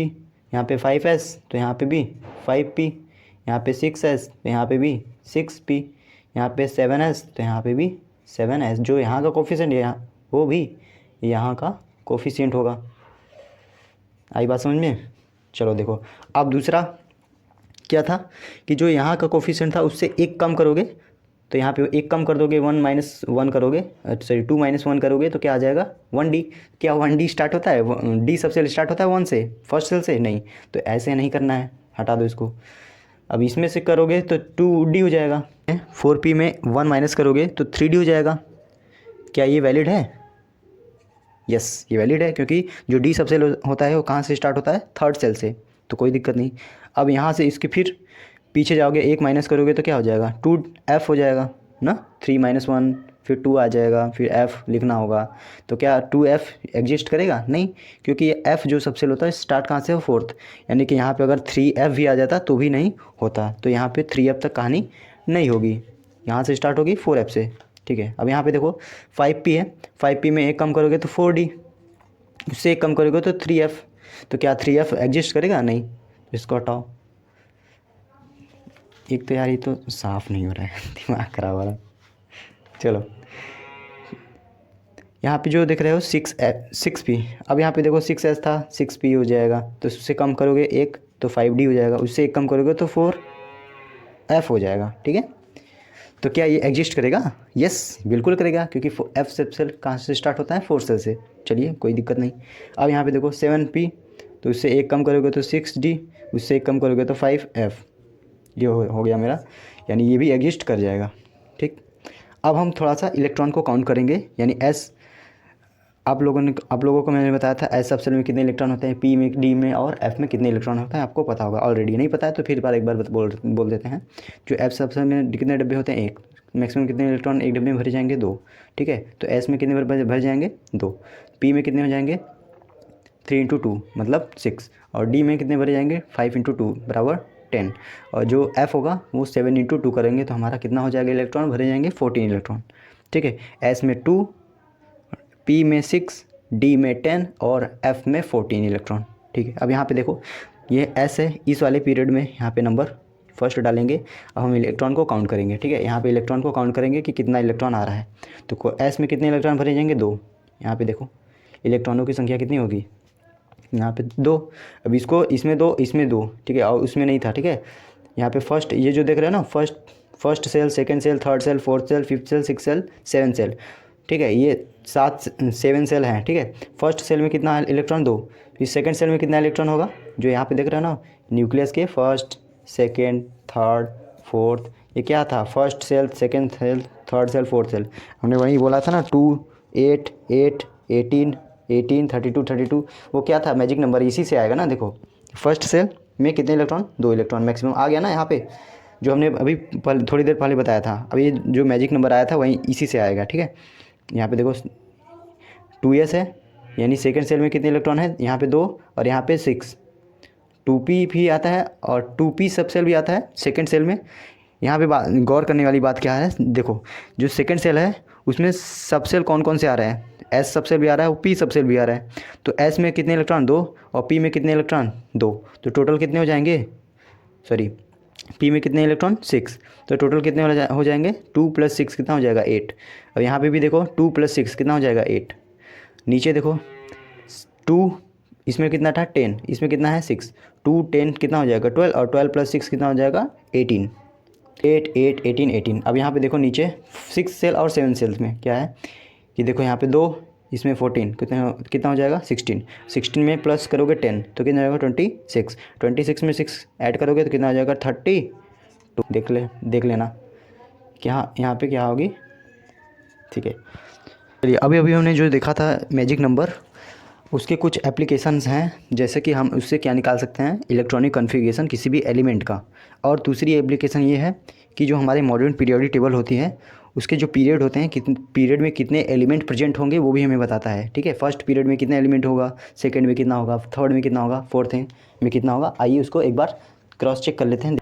यहाँ पे 5s, तो यहाँ पे भी 5p, यहाँ पे 6s, तो यहाँ पे भी 6p, यहाँ पे 7s, तो यहाँ पे भी 7s। जो यहाँ का कोफिशिएंट है यहाँ, वो भी यहाँ का कोफिशिएंट होगा। आई बात समझ में? चलो देखो, अब दूसरा क्या था कि जो यहाँ का कोफिशिएंट था उससे एक कम करोगे, तो यहाँ पे एक कम कर दोगे, 1 करोगे, सॉरी 2 - 1 करोगे तो क्या आ जाएगा, 1d। क्या 1d स्टार्ट होता है, d सबसे स्टार्ट होता है 1 से, फर्स्ट सेल से, नहीं। तो ऐसे नहीं करना है, हटा दो इसको। अब इसमें से करोगे तो 2d हो जाएगा। 4p में 1 माइनस करोगे तो 3d हो जाएगा। क्या ये वैलिड है? यस, ये वैलिड है, क्योंकि जो d सबसे होता है वो कहाँ से स्टार्ट होता है, थर्ड सेल से, तो कोई दिक्कत नहीं। अब यहाँ से इसके फिर पीछे जाओगे, 1 माइनस करोगे तो क्या हो जाएगा, 2f हो जाएगा ना। 3 - 1 फिर 2 आ जाएगा, फिर f लिखना होगा। तो क्या 2f एग्जिस्ट करेगा? नहीं, क्योंकि ये f जो सबसे होता है स्टार्ट कहाँ से हो, फोर्थ, यानी कि यहाँ पे अगर 3f भी आ जाता तो भी नहीं होता। तो यहाँ पे 3f तक कहानी नहीं होगी, यहाँ से स्टार्ट होगी 4f से, ठीक है। अब यहाँ पे देखो 5p है, 5p में एक कम करोगे तो 4d, उससे एक कम करोगे तो 3f। तो क्या 3f एग्जिस्ट करेगा? नहीं। तो इसको हटाओ। एक तो यार ये तो साफ नहीं हो रहा है, दिमाग खराब हो रहा है। चलो, यहाँ पे जो देख रहे हो 6p, अब यहाँ पे देखो 6s था, 6p हो जाएगा। तो उससे कम करोगे एक तो 5d हो जाएगा, उससे एक कम करोगे तो 4f हो जाएगा, ठीक है। तो क्या ये एग्जिस्ट करेगा? यस, बिल्कुल करेगा, क्योंकि f सेल कहाँ से स्टार्ट होता है, 4 सेल से। चलिए, कोई दिक्कत नहीं। अब यहाँ पे देखो 7p, तो उससे एक कम करोगे तो 6d, उससे एक कम करोगे तो 5f, ये हो गया मेरा, यानी ये भी एग्जिस्ट कर जाएगा, ठीक। अब हम थोड़ा सा इलेक्ट्रॉन को काउंट करेंगे, यानी s, आप लोगों को मैंने बताया था s सब सेल में कितने इलेक्ट्रॉन होते हैं, p में, d में और f में कितने इलेक्ट्रॉन होते हैं, आपको पता होगा ऑलरेडी। नहीं पता है तो फिर एक बार बोल देते हैं। जो f सब सेल में कितने डब्बे होते हैं, एक, मैक्सिमम कितने इलेक्ट्रॉन एक डब्बे में भरे जाएंगे, 2, ठीक है। तो s में कितने भर जाएंगे, 2, p में कितने हो जाएंगे, 3 × 2 मतलब 6, और d में कितने भरे जाएंगे, 5 × 2 बराबर 10, और जो f होगा वो 7 × 2 करेंगे तो हमारा कितना हो जाएगा, इलेक्ट्रॉन भरे जाएंगे 14 इलेक्ट्रॉन, ठीक है। s में 2, p में 6, d में 10 और f में 14 इलेक्ट्रॉन, ठीक है। अब यहाँ पे देखो ये s है, इस वाले पीरियड में यहाँ पे नंबर फर्स्ट डालेंगे। अब हम इलेक्ट्रॉन को काउंट करेंगे, ठीक है। यहाँ पे इलेक्ट्रॉन को काउंट करेंगे कि कितना इलेक्ट्रॉन आ रहा है। तो s में कितने इलेक्ट्रॉन भरे जाएंगे, 2। यहाँ पे देखो इलेक्ट्रॉनों की संख्या कितनी होगी, यहाँ पे 2। अब इसमें 2, इसमें 2, ठीक है, और उसमें नहीं था, ठीक है। यहाँ पे फर्स्ट, ये जो देख रहे हो ना, first shell, second shell, third shell, fourth shell, fifth shell, six shell, 7 shell, ठीक है। ये 7 सेल हैं, ठीक है। फर्स्ट सेल में कितना इलेक्ट्रॉन, 2। फिर सेकंड सेल में कितना इलेक्ट्रॉन होगा, जो यहाँ पे देख रहे हो ना, न्यूक्लियस के फर्स्ट, सेकंड, थर्ड, फोर्थ, ये क्या था, first shell, second shell, third shell, fourth shell. हमने वही बोला था ना, 2, 8, 8, 18, 32, 32, वो क्या था, मैजिक नंबर, इसी से आएगा ना। देखो फर्स्ट सेल में कितने इलेक्ट्रॉन, 2 इलेक्ट्रॉन मैक्सिमम आ गया ना यहाँ पे, जो हमने अभी थोड़ी देर पहले बताया था। अभी जो मैजिक नंबर आया था वहीं इसी से आएगा, ठीक है। यहाँ पे देखो 2s है, यानी सेकंड सेल में कितने इलेक्ट्रॉन है, यहाँ पे 2 और यहाँ पे 6। 2p भी आता है और 2p सब सेल भी आता है सेकंड सेल में, यहाँ पे गौर करने वाली बात क्या है, देखो जो सेकंड सेल है उसमें सब सेल कौन कौन से आ रहे हैं, एस सब सेल भी आ रहा है और पी सब सेल भी आ रहा है। तो एस में कितने इलेक्ट्रॉन, 2, और पी में कितने इलेक्ट्रॉन, 2। तो टोटल कितने हो जाएंगे, सॉरी पी में कितने इलेक्ट्रॉन, 6। तो टोटल कितने हो जाएंगे, 2 + 6 कितना हो जाएगा, 8। अब यहाँ पे भी देखो 2 + 6 कितना हो जाएगा, 8। नीचे देखो 2, इसमें कितना था 10, इसमें कितना है 6, 2 10 कितना हो जाएगा 12, और 12 + 6 कितना हो जाएगा 18। 8 8 18 18। अब यहाँ पे देखो नीचे 6 सेल और 7 सेल्स में क्या है कि देखो यहाँ पे 2, इसमें 14 कितना हो जाएगा 16। 16 में प्लस करोगे 10 तो कितना हो जाएगा 26। 26 में 6 ऐड करोगे तो कितना हो जाएगा 32। देख लेना क्या यहाँ पे क्या होगी, ठीक है। चलिए अभी हमने जो देखा था मैजिक नंबर, उसके कुछ एप्लीकेशंस हैं, जैसे कि हम उससे क्या निकाल सकते हैं, इलेक्ट्रॉनिक कॉन्फ़िगरेशन किसी भी एलिमेंट का। और दूसरी एप्लीकेशन ये है कि जो हमारे मॉडर्न पीरियोडिक टेबल होती है उसके जो पीरियड होते हैं, कितने पीरियड में कितने एलिमेंट प्रेजेंट होंगे वो भी हमें बताता है, ठीक है। फर्स्ट पीरियड में कितना एलिमेंट होगा, सेकेंड में कितना होगा, थर्ड में कितना होगा, फोर्थ में कितना होगा। आइए उसको एक बार क्रॉस चेक कर लेते हैं।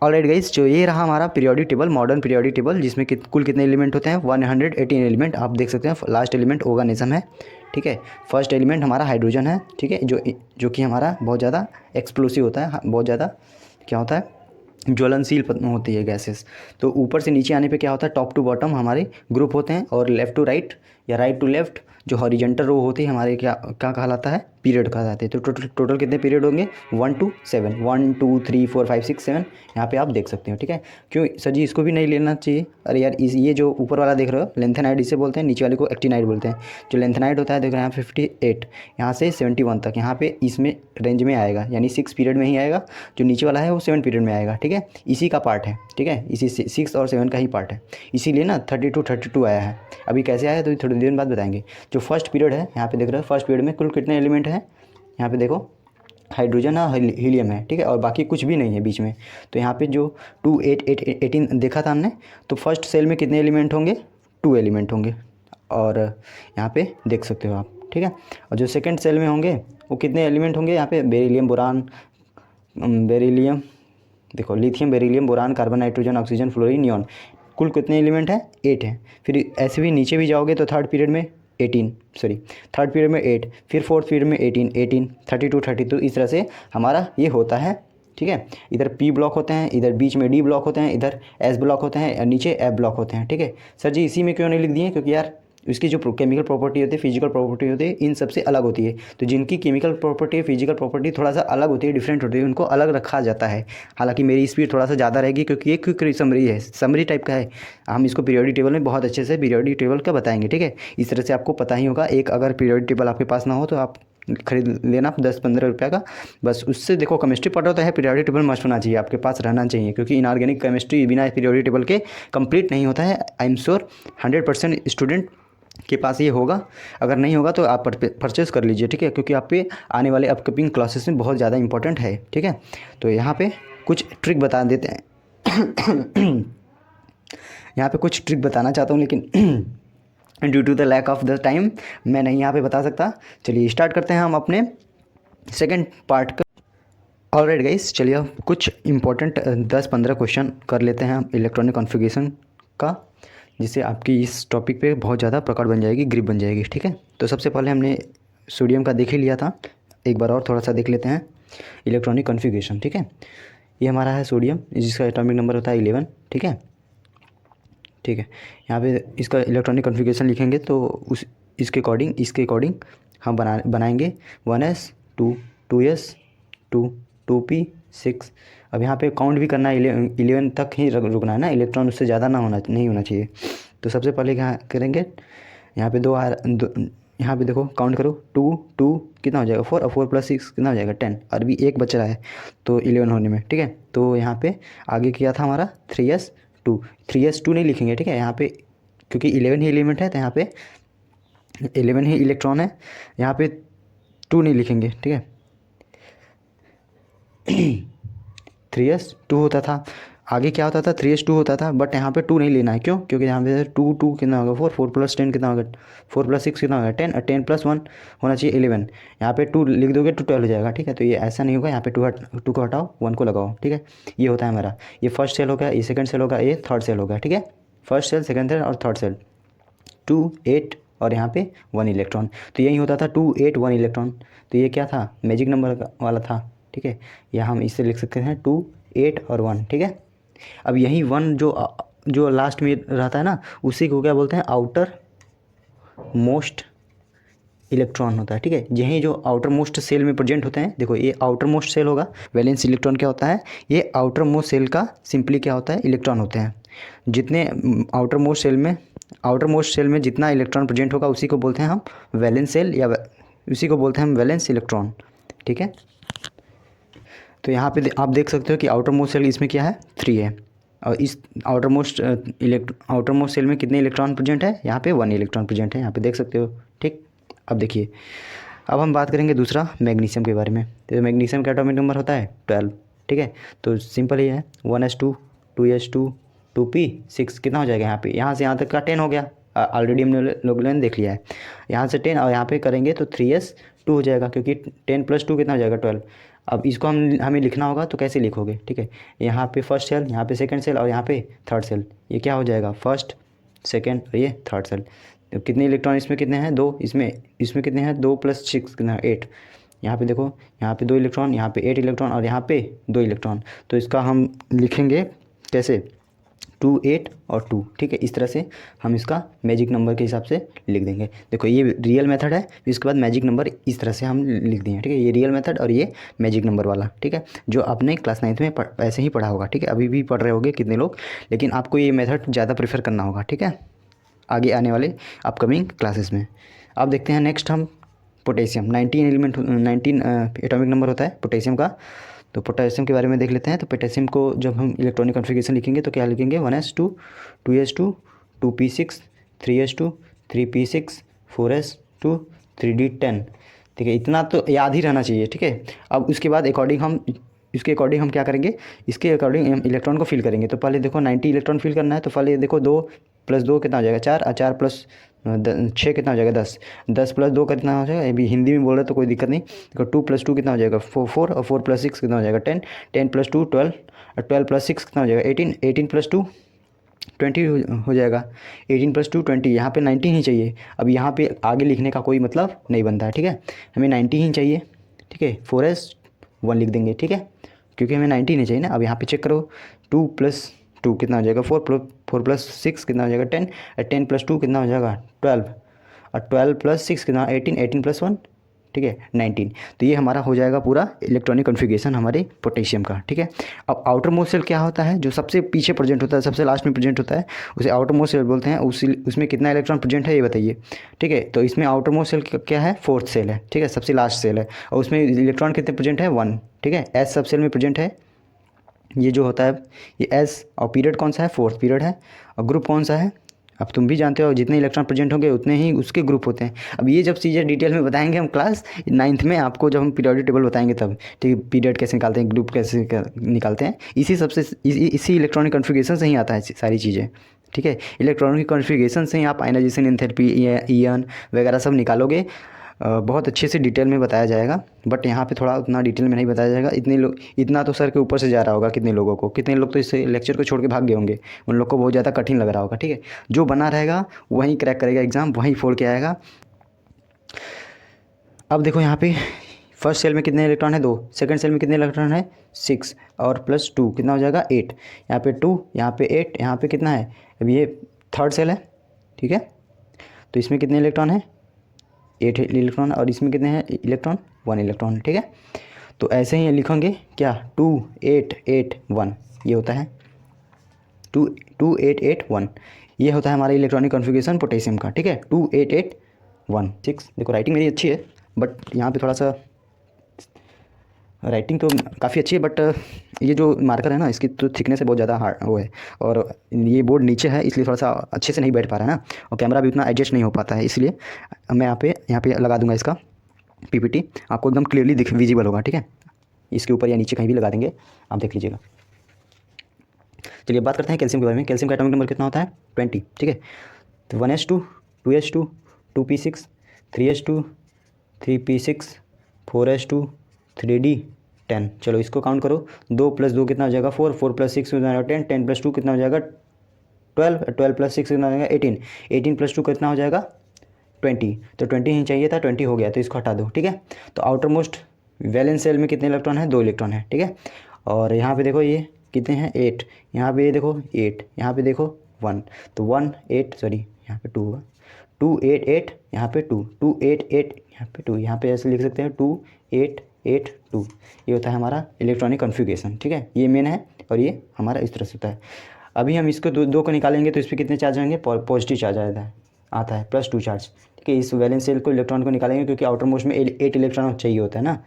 ऑलराइट गाइस, जो ये रहा हमारा periodic table, modern periodic table, जिसमें कुल कितने एलिमेंट होते हैं, 118 एलिमेंट। आप देख सकते हैं लास्ट एलिमेंट ऑर्गेनिज्म है, ठीक है। फर्स्ट एलिमेंट हमारा हाइड्रोजन है, ठीक है, जो कि हमारा बहुत ज़्यादा एक्सप्लोसिव होता है, बहुत ज़्यादा क्या होता है, ज्वलनशील होती है गैसेस। तो ऊपर से नीचे आने पे क्या होता है, टॉप टू बॉटम हमारे ग्रुप होते हैं, और लेफ़्ट टू राइट या राइट टू लेफ़्ट जो हॉरिजेंटल रो होती है हमारे क्या कहलाता है, पीरियड कहलाते हैं। तो टोटल कितने पीरियड होंगे, 1 to 7, 1 2 3 4 5 6 7, यहाँ पे आप देख सकते हो, ठीक है। क्यों सर जी इसको भी नहीं लेना चाहिए, अरे यार ये जो ऊपर वाला देख रहे हो लेंथेनाइड इसे बोलते हैं, नीचे वाले को एक्टिनाइड बोलते हैं। जो लेंथेनाइड होता है देख रहे हैं 58 यहाँ से 71 तक, यहाँ पे इसमें रेंज में आएगा, यानी 6 पीरियड में ही आएगा। जो नीचे वाला है वो 7 पीरियड में आएगा, ठीक है, इसी का पार्ट है, ठीक है, इसी 6 और 7 का ही पार्ट है, इसीलिए ना 32 आया है। अभी कैसे आया तो थोड़ी देर बाद बताएंगे। जो फर्स्ट पीरियड है यहाँ पे देख रहे हो, फर्स्ट पीरियड में कुल कितने एलिमेंट हैं, यहाँ पे देखो हाइड्रोजन और हीलियम है, ठीक है, और बाकी कुछ भी नहीं है बीच में। तो यहाँ पे जो 2 8 8 18 देखा था हमने, तो फर्स्ट सेल में कितने एलिमेंट होंगे, 2 एलिमेंट होंगे, और यहाँ पे देख सकते हो आप, ठीक है। और जो सेकंड सेल में होंगे वो कितने एलिमेंट होंगे, यहाँ पे बेरिलियम बोरान, बेरिलियम देखो, lithium beryllium boron carbon nitrogen oxygen fluorine neon, कुल कितने एलिमेंट हैं, 8 हैं। फिर ऐसे भी नीचे भी जाओगे तो थर्ड पीरियड में 8, फिर फोर्थ पीरियड में 18, 32, इस तरह से हमारा ये होता है, ठीक है। इधर P ब्लॉक होते हैं, इधर बीच में D ब्लॉक होते हैं, इधर S ब्लॉक होते हैं, और नीचे F ब्लॉक होते हैं, ठीक है। सर जी इसी में क्यों नहीं लिख दिए, क्योंकि यार इसकी जो केमिकल प्रॉपर्टी होती है, फिजिकल प्रॉपर्टी होती है, इन सबसे अलग होती है। तो जिनकी केमिकल प्रॉपर्टी, फिजिकल प्रॉपर्टी थोड़ा सा अलग होती है, डिफरेंट होती है, उनको अलग रखा जाता है। हालांकि मेरी स्पीड थोड़ा सा ज़्यादा रहेगी क्योंकि ये क्विक समरी है, समरी टाइप का है। हम इसको पीरियोडिक टेबल में बहुत अच्छे से पीरियोडिक टेबल का बताएंगे, ठीक है। इस तरह से आपको पता ही होगा। एक अगर पीरियोडिक टेबल आपके पास ना हो तो आप खरीद लेना 10-15 रुपये का, बस उससे देखो केमिस्ट्री पढ़ होता है, पीरियोडिक टेबल मस्ट होना चाहिए, आपके पास रहना चाहिए, क्योंकि इनऑर्गेनिक केमिस्ट्री बिना पीरियोडिक टेबल के कंप्लीट नहीं होता है। आई एम श्योर 100% स्टूडेंट के पास ये होगा, अगर नहीं होगा तो आप परचेज़ कर लीजिए, ठीक है, क्योंकि आप पे आने वाले अपकमिंग क्लासेस में बहुत ज़्यादा इंपॉर्टेंट है, ठीक है। तो यहाँ पे कुछ ट्रिक बता देते हैं यहाँ पे कुछ ट्रिक बताना चाहता हूँ, लेकिन due to the lack of the time मैं नहीं यहाँ पे बता सकता। चलिए स्टार्ट करते हैं हम अपने सेकंड पार्ट का। ऑलराइट गाइस, चलिए अब कुछ इंपॉर्टेंट 10-15 क्वेश्चन कर लेते हैं हम इलेक्ट्रॉनिक कॉन्फ़िगरेशन का, जिससे आपकी इस टॉपिक पे बहुत ज़्यादा पकड़ बन जाएगी, ग्रिप बन जाएगी, ठीक है। तो सबसे पहले हमने सोडियम का देख ही लिया था, एक बार और थोड़ा सा देख लेते हैं इलेक्ट्रॉनिक कॉन्फ़िगरेशन, ठीक है। ये हमारा है सोडियम, जिसका एटॉमिक नंबर होता है 11, ठीक है। यहाँ पे इसका इलेक्ट्रॉनिक कॉन्फ़िगरेशन लिखेंगे तो इसके अकॉर्डिंग हम बनाएंगे 1s 2s 2p 6। अब यहाँ पे काउंट भी करना है, 11 तक ही रुकना है ना, इलेक्ट्रॉन उससे ज़्यादा नहीं होना चाहिए। तो सबसे पहले क्या करेंगे, यहाँ पे यहाँ पे देखो काउंट करो, 2 कितना हो जाएगा 4, और 4 + 6 कितना हो जाएगा 10, और भी एक बच रहा है तो 11 होने में, ठीक है। तो यहाँ पे आगे किया था हमारा 3s2 नहीं लिखेंगे, ठीक है। यहाँ पे क्योंकि 11 ही एलिमेंट है तो यहाँ पे 11 ही इलेक्ट्रॉन है, यहाँ पे 2 नहीं लिखेंगे, ठीक है। 3s2 होता था। आगे क्या होता था 3s2 होता था, बट यहाँ पे 2 नहीं लेना है। क्यों? क्योंकि यहाँ पे 2 2 कितना होगा 4, 4 प्लस 10 कितना होगा 4 प्लस 6 कितना होगा 10, और 10 प्लस 1 होना चाहिए 11। यहाँ पे 2 लिख दोगे तो 12 हो जाएगा। ठीक है, तो ये ऐसा नहीं होगा, यहाँ पे 2 को हटाओ 1 को लगाओ। ठीक है, ये होता है हमारा, ये फर्स्ट सेल होगा, ये सेकंड सेल होगा, ये थर्ड सेल होगा। ठीक है, फर्स्ट सेल, सेकंड सेल और थर्ड सेल। 2 8 और यहाँ पे 1 इलेक्ट्रॉन, तो यही होता था 2 8 1 इलेक्ट्रॉन। तो ये क्या था? मैजिक नंबर वाला था। ठीक है, या हम इससे लिख सकते हैं 2 8 और 1। ठीक है, अब यही 1 जो लास्ट में रहता है ना, उसी को क्या बोलते हैं? आउटर मोस्ट इलेक्ट्रॉन होता है। ठीक है, यही जो आउटर मोस्ट सेल में प्रेजेंट होते हैं। देखो ये आउटर मोस्ट सेल होगा, वैलेंस इलेक्ट्रॉन क्या होता है? ये आउटर मोस्ट सेल का सिंपली क्या होता है? इलेक्ट्रॉन होते हैं। जितने आउटर मोस्ट सेल में जितना इलेक्ट्रॉन प्रेजेंट होगा उसी को बोलते हैं हम वैलेंस सेल, या उसी को बोलते हैं हम वैलेंस इलेक्ट्रॉन। ठीक है, तो यहाँ पे आप देख सकते हो कि आउटर मोस्ट सेल इसमें क्या है? 3 है, और इस आउटर मोस्ट सेल में कितने इलेक्ट्रॉन प्रेजेंट है? यहाँ पे 1 इलेक्ट्रॉन प्रेजेंट है, यहाँ पे देख सकते हो। ठीक, अब देखिए, अब हम बात करेंगे दूसरा मैग्नीशियम के बारे में। तो मैग्नीशियम का एटॉमिक नंबर होता है 12। ठीक है, तो सिंपल ही है 1s2 2s2 2p6 कितना हो जाएगा? यहाँ से यहाँ तक का 10 हो गया, ऑलरेडी हमने लोगों ने देख लिया है। यहाँ से 10 और यहाँ पे करेंगे तो 3s2 हो जाएगा, क्योंकि 10 प्लस 2 कितना हो जाएगा? 12। अब इसको हमें लिखना होगा, तो कैसे लिखोगे? ठीक है, यहाँ पे फर्स्ट सेल, यहाँ पे सेकंड सेल और यहाँ पे थर्ड सेल, ये क्या हो जाएगा? फर्स्ट सेकंड और ये थर्ड सेल। तो कितने इलेक्ट्रॉन इसमें कितने हैं? 2। इसमें कितने हैं? 2 प्लस 6 कितना है? 8। यहाँ पे देखो, यहाँ पे 2 इलेक्ट्रॉन, यहाँ पे 8 इलेक्ट्रॉन और यहाँ पे 2 इलेक्ट्रॉन। तो इसका हम लिखेंगे कैसे? 2 8 और 2। ठीक है, इस तरह से हम इसका मैजिक नंबर के हिसाब से लिख देंगे। देखो ये रियल मेथड है, फिर इसके बाद मैजिक नंबर इस तरह से हम लिख दिए। ठीक है, ये रियल मेथड और ये मैजिक नंबर वाला। ठीक है, जो आपने क्लास 9th में ऐसे ही पढ़ा होगा। ठीक है, अभी भी पढ़ रहे होगे कितने लोग, लेकिन आपको ये मेथड ज़्यादा प्रेफर करना होगा। ठीक है, आगे आने वाले अपकमिंग क्लासेस में। अब देखते हैं नेक्स्ट हम पोटेशियम। 19 एटॉमिक नंबर होता है पोटेशियम का। तो पोटेशियम के बारे में देख लेते हैं। तो पोटेशियम को जब हम इलेक्ट्रॉनिक कॉन्फ़िगरेशन लिखेंगे तो क्या लिखेंगे? 1s2 2s2 2p6 3s2 3p6 4s2 3d10। ठीक है, इतना तो याद ही रहना चाहिए। ठीक है, अब उसके बाद इसके अकॉर्डिंग हम क्या करेंगे? इसके अकॉर्डिंग हम इलेक्ट्रॉन को फिल करेंगे। तो पहले देखो 90 इलेक्ट्रॉन फिल करना है, तो पहले देखो 2 प्लस 2 कितना हो जाएगा? 4, और 4 प्लस 6 कितना हो जाएगा? 10। 10 प्लस 2 कितना हो जाएगा? अभी हिंदी में बोल रहे तो कोई दिक्कत नहीं। देखो 2 प्लस 2 कितना हो जाएगा? 4, और 4 प्लस 6 कितना हो जाएगा? 10। 10 प्लस 2 12, और 12 प्लस 6 कितना हो जाएगा? 18। 18 प्लस 2 20 हो जाएगा। 18 प्लस 2 20। यहाँ पे 90 ही चाहिए। अब यहाँ पे आगे लिखने का कोई मतलब नहीं बनता है। ठीक है, हमें 90 ही चाहिए। ठीक है, 4s1 लिख देंगे। ठीक है, क्योंकि हमें 90 नहीं चाहिए ना। अब यहाँ पे चेक करो, 2 प्लस 2 कितना हो जाएगा? 4 प्लस 6 कितना हो जाएगा? 10। और 10 प्लस 2 कितना हो जाएगा? 12। और 12 प्लस 6 कितना? 18। 18 प्लस 1 ठीक है 19। तो ये हमारा हो जाएगा पूरा इलेक्ट्रॉनिक कॉन्फ़िगरेशन हमारे पोटेशियम का। ठीक है, अब आउटर मोस्ट सेल क्या होता है? जो सबसे पीछे प्रेजेंट होता है, सबसे लास्ट में प्रेजेंट होता है, उसे आउटर मोस्ट सेल बोलते हैं। उसमें कितना इलेक्ट्रॉन प्रेजेंट है ये बताइए। ठीक है, तो इसमें आउटर मोस्ट सेल क्या है? फोर्थ सेल है। ठीक है, सबसे लास्ट सेल है, और उसमें इलेक्ट्रॉन कितने प्रेजेंट है? 1। ठीक है, एस सब सेल में प्रेजेंट है। ये जो होता है ये एस, और पीरियड कौन सा है? फोर्थ पीरियड है। और ग्रुप कौन सा है? अब तुम भी जानते हो, जितने इलेक्ट्रॉन प्रेजेंट होंगे उतने ही उसके ग्रुप होते हैं। अब ये जब चीज़ें डिटेल में बताएंगे हम क्लास 9th में आपको, जब हम पीरियोडिक टेबल बताएंगे तब। ठीक है, पीरियड कैसे निकालते हैं, ग्रुप कैसे निकालते हैं, इसी इलेक्ट्रॉनिक कॉन्फ़िगरेशन से ही आता है सारी चीज़ें। ठीक है, इलेक्ट्रॉनिक कॉन्फ़िगरेशन से ही आप आयनाइजेशन, एंथैल्पी, ईएन वगैरह सब निकालोगे। बहुत अच्छे से डिटेल में बताया जाएगा, बट यहाँ पे थोड़ा उतना डिटेल में नहीं बताया जाएगा। इतना तो सर के ऊपर से जा रहा होगा कितने लोगों को, कितने लोग तो इस लेक्चर को छोड़ के भाग गए होंगे। उन लोग को बहुत ज़्यादा कठिन लग रहा होगा। ठीक है, जो बना रहेगा वहीं क्रैक करेगा एग्ज़ाम, वहीं फोड़ के आएगा। अब देखो यहाँ पे फर्स्ट सेल में कितने इलेक्ट्रॉन है? 2। सेकंड सेल में कितने इलेक्ट्रॉन है? 6, और प्लस 2 कितना हो जाएगा? 8। यहाँ पे 2, यहाँ पे 8, यहाँ पे कितना है? अब ये थर्ड सेल है। ठीक है, तो इसमें कितने इलेक्ट्रॉन है? 8 इलेक्ट्रॉन, और इसमें कितने हैं इलेक्ट्रॉन? 1 इलेक्ट्रॉन। ठीक है, तो ऐसे ही लिखेंगे क्या? 2 8 8 1 ये होता है 2 8 8 1। ये होता है हमारा इलेक्ट्रॉनिक कॉन्फ़िगरेशन पोटेशियम का। ठीक है, 2 8 8 1 6। देखो राइटिंग मेरी अच्छी है, बट यहाँ पे थोड़ा सा राइटिंग तो काफ़ी अच्छी है, बट ये जो मार्कर है ना, इसकी तो थिकनेस है बहुत ज़्यादा हार्ड वो है, और ये बोर्ड नीचे है इसलिए थोड़ा सा अच्छे से नहीं बैठ पा रहा है ना, और कैमरा भी उतना एडजस्ट नहीं हो पाता है। इसलिए मैं यहाँ पे लगा दूंगा इसका पीपीटी, आपको एकदम क्लियरली विजिबल होगा। ठीक है, इसके ऊपर या नीचे कहीं भी लगा देंगे, आप देख लीजिएगा। चलिए बात करते हैं कैल्शियम के बारे में। कैल्शियम का एटॉमिक नंबर कितना होता है 20, ठीक है। तो 1s2 2s2 2p6 3s2 3p6 4s2 3d10। चलो इसको काउंट करो, 2 + 2 कितना हो जाएगा 4, 4 + 6 कितना हो जाएगा 10, 10 + 2 कितना हो जाएगा 12, 12 + 6 कितना हो जाएगा 18, 18 + 2 कितना हो जाएगा 20। तो 20 ही चाहिए था, 20 हो गया, तो इसको हटा दो, ठीक है। तो आउटर मोस्ट वैलेंस शेल में कितने इलेक्ट्रॉन है 2 इलेक्ट्रॉन है, ठीक है। और यहाँ पे देखो ये कितने हैं 8, यहाँ पे ये देखो 8, यहाँ पे देखो 1, तो 1 8 सॉरी यहाँ पे 2 होगा, 2 8 8 यहाँ पे 2, 2 8 8 यहाँ पे 2, यहाँ पे ऐसे लिख सकते हैं 2 8 8 2। ये होता है हमारा इलेक्ट्रॉनिक कन्फिगरेशन, ठीक है। ये मेन है और ये हमारा इस तरह से होता है। अभी हम इसको दो को निकालेंगे तो इस पर कितने चार्ज होंगे, पॉजिटिव चार्ज आता है +2 चार्ज, ठीक है। इस वैलेंस शेल को इलेक्ट्रॉन को निकालेंगे क्योंकि आउटर मोस्ट में 8 इलेक्ट्रॉन चाहिए होता है ना।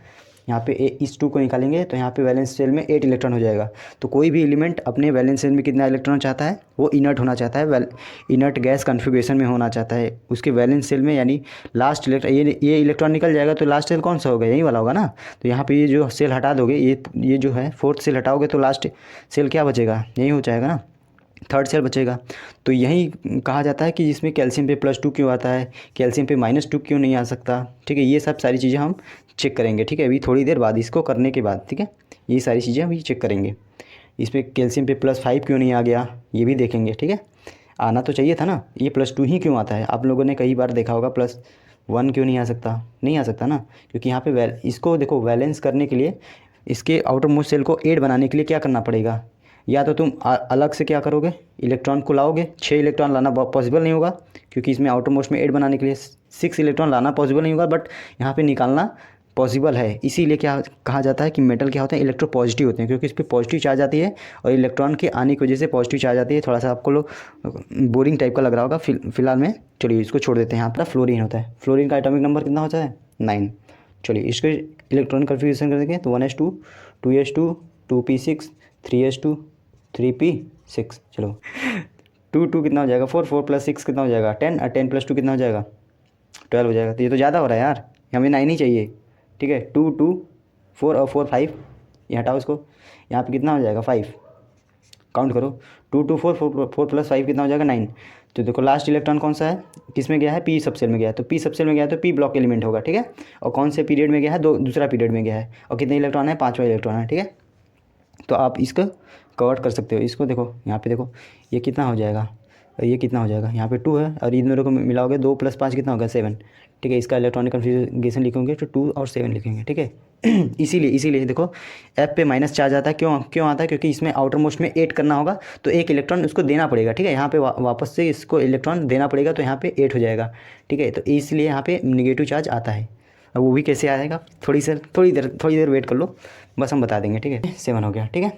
यहाँ पे इस 2 को निकालेंगे तो यहाँ पे वैलेंस शेल में 8 इलेक्ट्रॉन हो जाएगा। तो कोई भी एलिमेंट अपने वैलेंस शेल में कितना इलेक्ट्रॉन चाहता है, वो इनर्ट होना चाहता है, इनर्ट गैस कन्फिगरेशन में होना चाहता है उसके वैलेंस शेल में, यानी लास्ट इलेक्ट्रॉन ये इलेक्ट्रॉन निकल जाएगा तो लास्ट शेल कौन सा होगा, यही वाला होगा ना। तो यहाँ पे ये जो सेल हटा दोगे, ये जो है 4th सेल हटाओगे तो लास्ट सेल क्या बचेगा, यही हो जाएगा ना, 3rd सेल बचेगा। तो यही कहा जाता है कि जिसमें कैल्शियम पे +2 क्यों आता है, कैल्शियम पे -2 क्यों नहीं आ सकता, ठीक है। ये सब सारी चीज़ें हम चेक करेंगे, ठीक है, अभी थोड़ी देर बाद इसको करने के बाद, ठीक है। ये सारी चीज़ें अभी चेक करेंगे। इस पर कैल्शियम पे +5 क्यों नहीं आ गया, ये भी देखेंगे, ठीक है। आना तो चाहिए था ना, ये +2 ही क्यों आता है, आप लोगों ने कई बार देखा होगा +1 क्यों नहीं आ सकता, नहीं आ सकता ना, क्योंकि यहाँ पे इसको देखो वैलेंस करने के लिए, इसके आउटर मोस्ट सेल को 8 बनाने के लिए क्या करना पड़ेगा, या तो तुम अलग से क्या करोगे, इलेक्ट्रॉन को लाओगे, 6 इलेक्ट्रॉन लाना पॉसिबल नहीं होगा क्योंकि इसमें आउटर मोस्ट में 8 बनाने के लिए 6 इलेक्ट्रॉन लाना पॉसिबल नहीं होगा, बट यहाँ पे निकालना पॉसिबल है। इसीलिए क्या कहा जाता है कि मेटल क्या होते हैं, इलेक्ट्रो पॉजिटिव होते हैं, क्योंकि इस पर पॉजिटिव चार्ज आती है और इलेक्ट्रॉन के आने की वजह से पॉजिटिव चार्ज आती है। थोड़ा सा आपको बोरिंग टाइप का लग रहा होगा फिलहाल में, चलिए इसको छोड़ देते हैं। यहाँ पर फ्लोरीन होता है, फ्लोरीन का एटॉमिक नंबर कितना होता है 9। चलिए इसको इलेक्ट्रॉनिक कन्फिगरेशन कर देंगे तो 1s2 2s2 2p6 3s2 3p6। चलो 2 कितना हो जाएगा 4, 4 + 6 कितना हो जाएगा 10, और 10 + 2 कितना हो जाएगा 12 हो जाएगा। तो ये तो ज़्यादा हो रहा है यार, हमें 9 ही चाहिए, ठीक है। 2 2 4 और 4 5, ये हटाओ इसको, यहाँ पे कितना हो जाएगा 5, काउंट करो 2 2 4 4 + 5 कितना हो जाएगा 9। तो देखो लास्ट इलेक्ट्रॉन कौन सा है, किस में गया है, p सबसेल में गया है, तो p सबसेल में गया है तो p ब्लॉक एलिमेंट होगा, ठीक है। और कौन से पीरियड में गया है, दूसरा पीरियड में गया है, और कितने इलेक्ट्रॉन है 5वां इलेक्ट्रॉन है, ठीक है। तो आप इसको कवर कर सकते हो। इसको देखो यहाँ पे देखो ये कितना हो जाएगा, ये कितना हो जाएगा, यहाँ पे 2 है और इन दोनों को मिलाओगे 2 + 5 कितना होगा 7, ठीक है। इसका इलेक्ट्रॉनिक कन्फिगरेशन लिखेंगे तो 2 और 7 लिखेंगे, ठीक है। इसीलिए देखो F पे माइनस चार्ज आता है, क्यों आता है, क्योंकि इसमें आउटर मोस्ट में 8 करना होगा तो एक इलेक्ट्रॉन उसको देना पड़ेगा, ठीक है। यहाँ पे वापस से इसको इलेक्ट्रॉन देना पड़ेगा तो यहाँ पे 8 हो जाएगा, ठीक है। तो इसलिए यहाँ पे निगेटिव चार्ज आता है। अब वो भी कैसे आएगा, थोड़ी देर वेट कर लो, बस हम बता देंगे, ठीक है। 7 हो गया, ठीक है।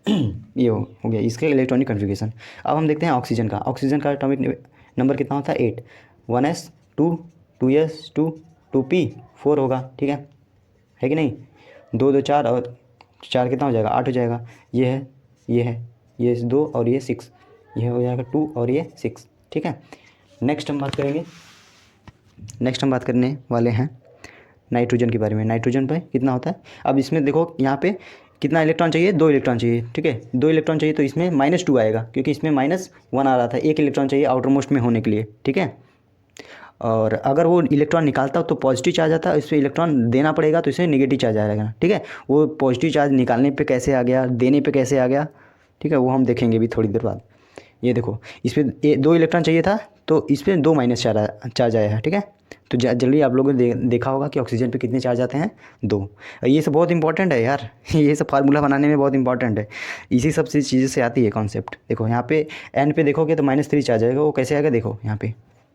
ये हो गया इसका इलेक्ट्रॉनिक कन्फिगरेशन। अब हम देखते हैं ऑक्सीजन का। ऑक्सीजन का एटॉमिक नंबर कितना होता है 8, 1s2 2s2 2p 4 होगा, ठीक है कि नहीं। 2 2 4 और 4 कितना हो जाएगा 8 हो जाएगा। ये 2 और ये 6, ये हो जाएगा 2 और ये 6, ठीक है। नेक्स्ट हम बात करने वाले हैं नाइट्रोजन के बारे में। नाइट्रोजन पे कितना होता है, अब इसमें देखो यहाँ पे कितना इलेक्ट्रॉन चाहिए, 2 इलेक्ट्रॉन चाहिए, ठीक है। 2 इलेक्ट्रॉन चाहिए तो इसमें -2 आएगा क्योंकि इसमें -1 आ रहा था, 1 इलेक्ट्रॉन चाहिए आउटर मोस्ट में होने के लिए, ठीक है। और अगर वो इलेक्ट्रॉन निकालता हो तो पॉजिटिव चार्ज आता है, इस पर इलेक्ट्रॉन देना पड़ेगा तो इसमें निगेटिव चार्ज आएगा, ठीक है। वो पॉजिटिव चार्ज निकालने पे कैसे आ गया, देने पे कैसे आ गया, ठीक है, वो हम देखेंगे अभी थोड़ी देर बाद। ये देखो इस पर 2 इलेक्ट्रॉन चाहिए था तो इस पर 2 माइनस चार्ज आया है, ठीक है। तो जल्दी आप लोगों ने देखा होगा कि ऑक्सीजन पे कितने चार्ज आते हैं 2। ये सब बहुत इंपॉर्टेंट है यार, ये सब फार्मूला बनाने में बहुत इंपॉर्टेंट है, इसी सब चीज़ों से आती है कॉन्सेप्ट। देखो यहाँ पे n पे देखोगे तो -3 चार्ज आएगा, वो कैसे आएगा देखो यहाँ पे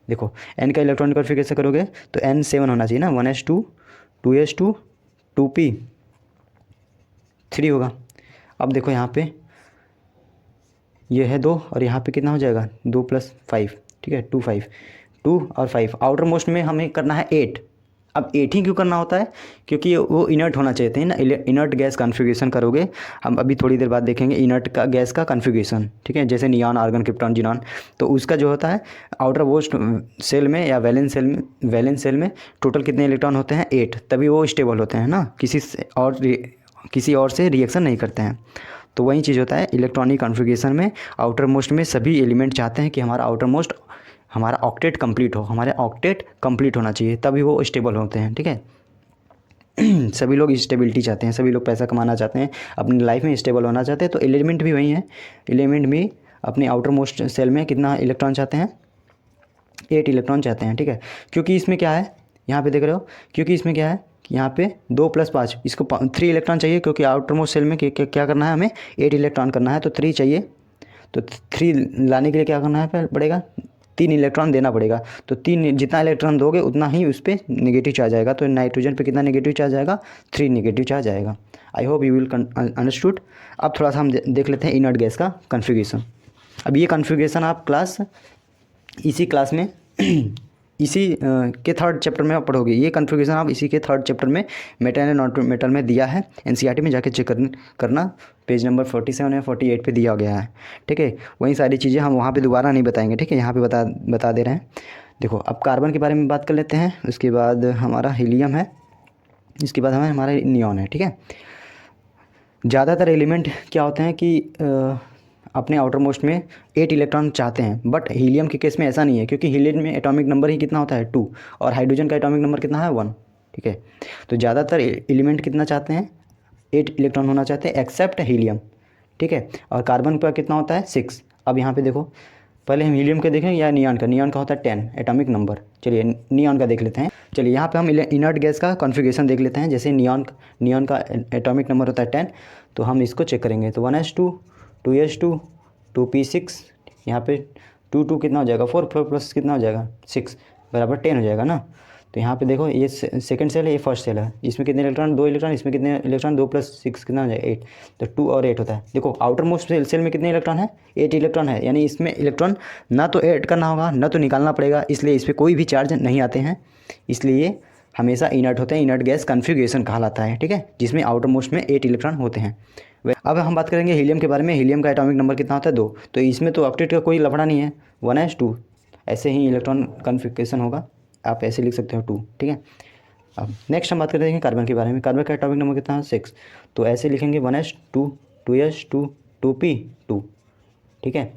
देखो n का इलेक्ट्रॉनिक कन्फिगरेशन करोगे तो n 7 होना चाहिए ना, 1s2 2s2 2p 3 होगा। अब देखो यहाँ पे ये है 2 और यहाँ पे कितना हो जाएगा 2 + 5, ठीक है 2 और 5। आउटर मोस्ट में हमें करना है 8। अब 8 ही क्यों करना होता है, क्योंकि वो इनर्ट होना चाहते हैं ना, इनर्ट गैस कन्फिगरेशन करोगे। हम अभी थोड़ी देर बाद देखेंगे इनर्ट का गैस का कन्फिगरेशन, ठीक है, जैसे नियॉन आर्गन क्रिप्टॉन जिनॉन। तो उसका जो होता है आउटर मोस्ट सेल में या वैलेंस सेल में टोटल कितने इलेक्ट्रॉन होते हैं 8, तभी वो स्टेबल होते हैं ना, किसी और से रिएक्शन नहीं करते हैं। तो वही चीज़ होता है इलेक्ट्रॉनिक कॉन्फ़िगरेशन में। आउटर मोस्ट में सभी एलिमेंट चाहते हैं कि हमारा आउटर मोस्ट, हमारा ऑक्टेट कंप्लीट हो, हमारे ऑक्टेट कंप्लीट होना चाहिए, तभी वो स्टेबल होते हैं, ठीक है। सभी लोग स्टेबिलिटी चाहते हैं, सभी लोग पैसा कमाना चाहते हैं, अपनी लाइफ में स्टेबल होना चाहते हैं। तो एलिमेंट भी वही है, एलिमेंट भी अपने आउटर मोस्ट सेल में कितना इलेक्ट्रॉन चाहते हैं, 8 इलेक्ट्रॉन चाहते हैं, ठीक है। क्योंकि इसमें क्या है, यहाँ पे देख रहे हो, क्योंकि इसमें क्या है कि यहाँ पे 2 + 5, इसको 3 इलेक्ट्रॉन चाहिए, क्योंकि आउटर मोस्ट सेल में क्या करना है, हमें 8 इलेक्ट्रॉन करना है, तो 3 चाहिए। तो 3 लाने के लिए क्या करना है पड़ेगा, 3 इलेक्ट्रॉन देना पड़ेगा। तो 3, जितना इलेक्ट्रॉन दोगे उतना ही उस पर नेगेटिव चार्ज आएगा। तो नाइट्रोजन पे कितना नेगेटिव चार्ज आएगा, 3 नेगेटिव चार्ज आएगा। I hope you will understood. अब थोड़ा सा हम देख लेते हैं इनर्ट गैस का कॉन्फ़िगरेशन। अब ये कॉन्फ़िगरेशन आप इसी क्लास में इसी के 3rd चैप्टर में आप पढ़ोगे। ये कॉन्फ़िगरेशन आप इसी के 3rd चैप्टर में मेटल एंड नॉन मेटल में दिया है, एनसीईआरटी में जाके चेक करना, पेज नंबर 47 या 48 पे दिया गया है, ठीक है। वही सारी चीज़ें हम वहाँ पे दोबारा नहीं बताएंगे, ठीक है, यहाँ पे बता दे रहे हैं। देखो अब कार्बन के बारे में बात कर लेते हैं, उसके बाद हमारा हीलियम है, इसके बाद हमारा नियॉन है, ठीक है। ज़्यादातर एलिमेंट क्या होते हैं कि अपने आउटर मोस्ट में 8 इलेक्ट्रॉन चाहते हैं, बट हीलियम के केस में ऐसा नहीं है, क्योंकि हीलियम में एटॉमिक नंबर ही कितना होता है, 2, और हाइड्रोजन का एटॉमिक नंबर कितना है, 1, ठीक है। तो ज़्यादातर एलिमेंट कितना चाहते हैं, 8 इलेक्ट्रॉन होना चाहते हैं, एक्सेप्ट हीलियम, ठीक है। और कार्बन का कितना होता है, 6। अब यहाँ पे देखो, पहले हम हीलियम का देखें या नियॉन का। नियॉन का होता है 10 एटॉमिक नंबर। चलिए नियॉन का देख लेते हैं। चलिए यहाँ पे हम इनर्ट गैस का कॉन्फ़िगरेशन देख लेते हैं। जैसे नियॉन का एटॉमिक नंबर होता है 10, तो हम इसको चेक करेंगे। तो 1s2 2s2 2p6, यहाँ पे 2 कितना हो जाएगा, 4 प्लस कितना हो जाएगा, 6 बराबर 10 हो जाएगा ना। तो यहाँ पे देखो ये सेकंड सेल है, ये फर्स्ट सेल है, इसमें कितने इलेक्ट्रॉन, 2 इलेक्ट्रॉन, इसमें कितने इलेक्ट्रॉन, 2 + 6 कितना हो जाएगा, 8। तो 2 और 8 होता है। देखो आउटर मोस्ट सेल में कितने इलेक्ट्रॉन है, 8 इलेक्ट्रॉन है, यानी इसमें इलेक्ट्रॉन ना तो ऐड करना होगा ना तो निकालना पड़ेगा, इसलिए इस पर कोई भी चार्ज नहीं आते हैं, इसलिए हमेशा इनर्ट होते हैं। इनर्ट गैस कॉन्फ़िगरेशन कहलाता है, ठीक है, जिसमें आउटर मोस्ट में 8 इलेक्ट्रॉन होते हैं। अब हम बात करेंगे हीलियम के बारे में। हीलियम का एटॉमिक नंबर कितना होता है, 2। तो इसमें तो ऑक्टेट का कोई लफड़ा नहीं है, 1s2 ऐसे ही इलेक्ट्रॉन कॉन्फ़िगरेशन होगा, आप ऐसे लिख सकते हो 2, ठीक है। अब नेक्स्ट हम बात करते हैं कार्बन के बारे में। कार्बन का एटॉमिक नंबर कितना है, 6। तो ऐसे लिखेंगे 1s2 2s2 2p2, ठीक है।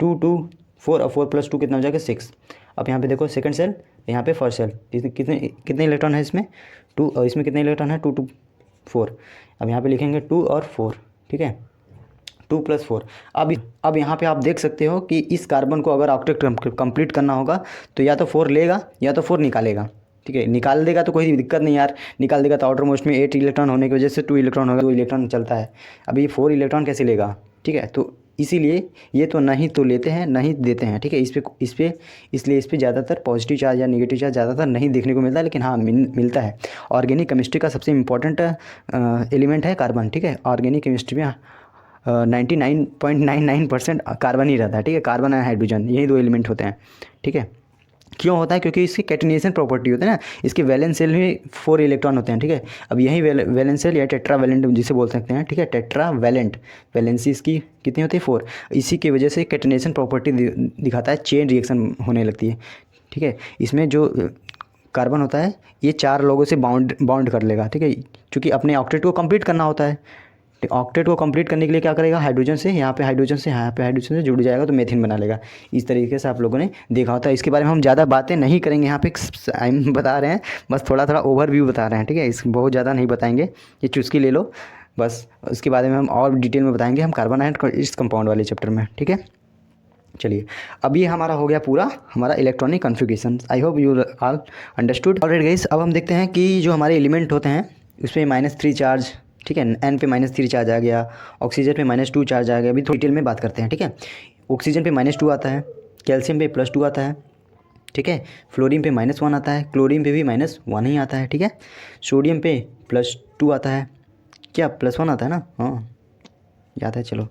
2 2 4 और 4 + 2 कितना हो जाएगा, 6। अब यहाँ पे देखो सेकंड सेल, यहाँ पे फर्स्ट सेल, कितने इलेक्ट्रॉन है इसमें, 2, और इसमें कितने इलेक्ट्रॉन है, 2 2 4। अब यहाँ पे लिखेंगे 2 और 4, ठीक है, 2 + 4। अब यहाँ पे आप देख सकते हो कि इस कार्बन को अगर ऑक्टेट कंप्लीट करना होगा तो या तो 4 लेगा या तो 4 निकालेगा, ठीक है। निकाल देगा तो कोई दिक्कत नहीं यार, निकाल देगा तो आउटर मोस्ट में 8 इलेक्ट्रॉन होने की वजह से 2 इलेक्ट्रॉन होगा, 2 इलेक्ट्रॉन चलता है। अभी 4 इलेक्ट्रॉन कैसे लेगा, ठीक है। तो इसीलिए ये तो नहीं तो लेते हैं नहीं देते हैं, ठीक है। इसलिए इस पर ज़्यादातर पॉजिटिव चार्ज या नेगेटिव चार्ज ज़्यादातर नहीं देखने को मिलता है, लेकिन हाँ मिलता है। ऑर्गेनिक केमिस्ट्री का सबसे इम्पोर्टेंट एलिमेंट है कार्बन, ठीक है। ऑर्गेनिक केमिस्ट्री में 99.99% कार्बन ही रहता है, ठीक है। कार्बन और हाइड्रोजन, यही 2 एलिमेंट होते हैं, ठीक है। क्यों होता है, क्योंकि इसकी कैटेनेशन प्रॉपर्टी होती है ना, इसके वैलेंस सेल में 4 इलेक्ट्रॉन होते हैं, ठीक है। अब यही वैलेंस सेल या टेट्रा वैलेंट जिसे बोल सकते हैं, ठीक है, टेट्रा वैलेंट, वैलेंसी इसकी कितनी होती है, 4। इसी की वजह से कैटेनेशन प्रॉपर्टी दिखाता है, चेन रिएक्शन होने लगती है, ठीक है। इसमें जो कार्बन होता है ये 4 लोगों से बाउंड कर लेगा, ठीक है, क्योंकि अपने ऑक्टेट को कंप्लीट करना होता है। ऑक्टेट को कंप्लीट करने के लिए क्या करेगा, हाइड्रोजन से यहाँ पे हाइड्रोजन से जुड़ जाएगा तो मेथिन बना लेगा। इस तरीके से आप लोगों ने देखा होता है। इसके बारे में हम ज़्यादा बातें नहीं करेंगे, यहाँ पे हम बता रहे हैं, बस थोड़ा ओवरव्यू बता रहे हैं, ठीक है। इस बहुत ज़्यादा नहीं बताएंगे, ये चुस्की ले लो बस। उसके बारे में हम और डिटेल में बताएंगे हम कार्बन एंड इस कंपाउंड वाले चैप्टर में, ठीक है। चलिए अब ये हमारा हो गया पूरा हमारा electronic configuration. I hope you all understood already guys. अब हम देखते हैं कि जो हमारे एलिमेंट होते हैं उसमें -3 चार्ज, ठीक है, N पे -3 चार्ज आ गया, ऑक्सीजन पे -2 चार्ज आ गया। अभी थोड़ी डिटेल में बात करते हैं, ठीक है। ऑक्सीजन पे -2 आता है, कैल्शियम पे +2 आता है, ठीक है। फ्लोरीन पे -1 आता है, क्लोरीन पे भी -1 ही आता है, ठीक है। सोडियम पे +2 आता है, क्या +1 आता है ना, हाँ याद है, चलो।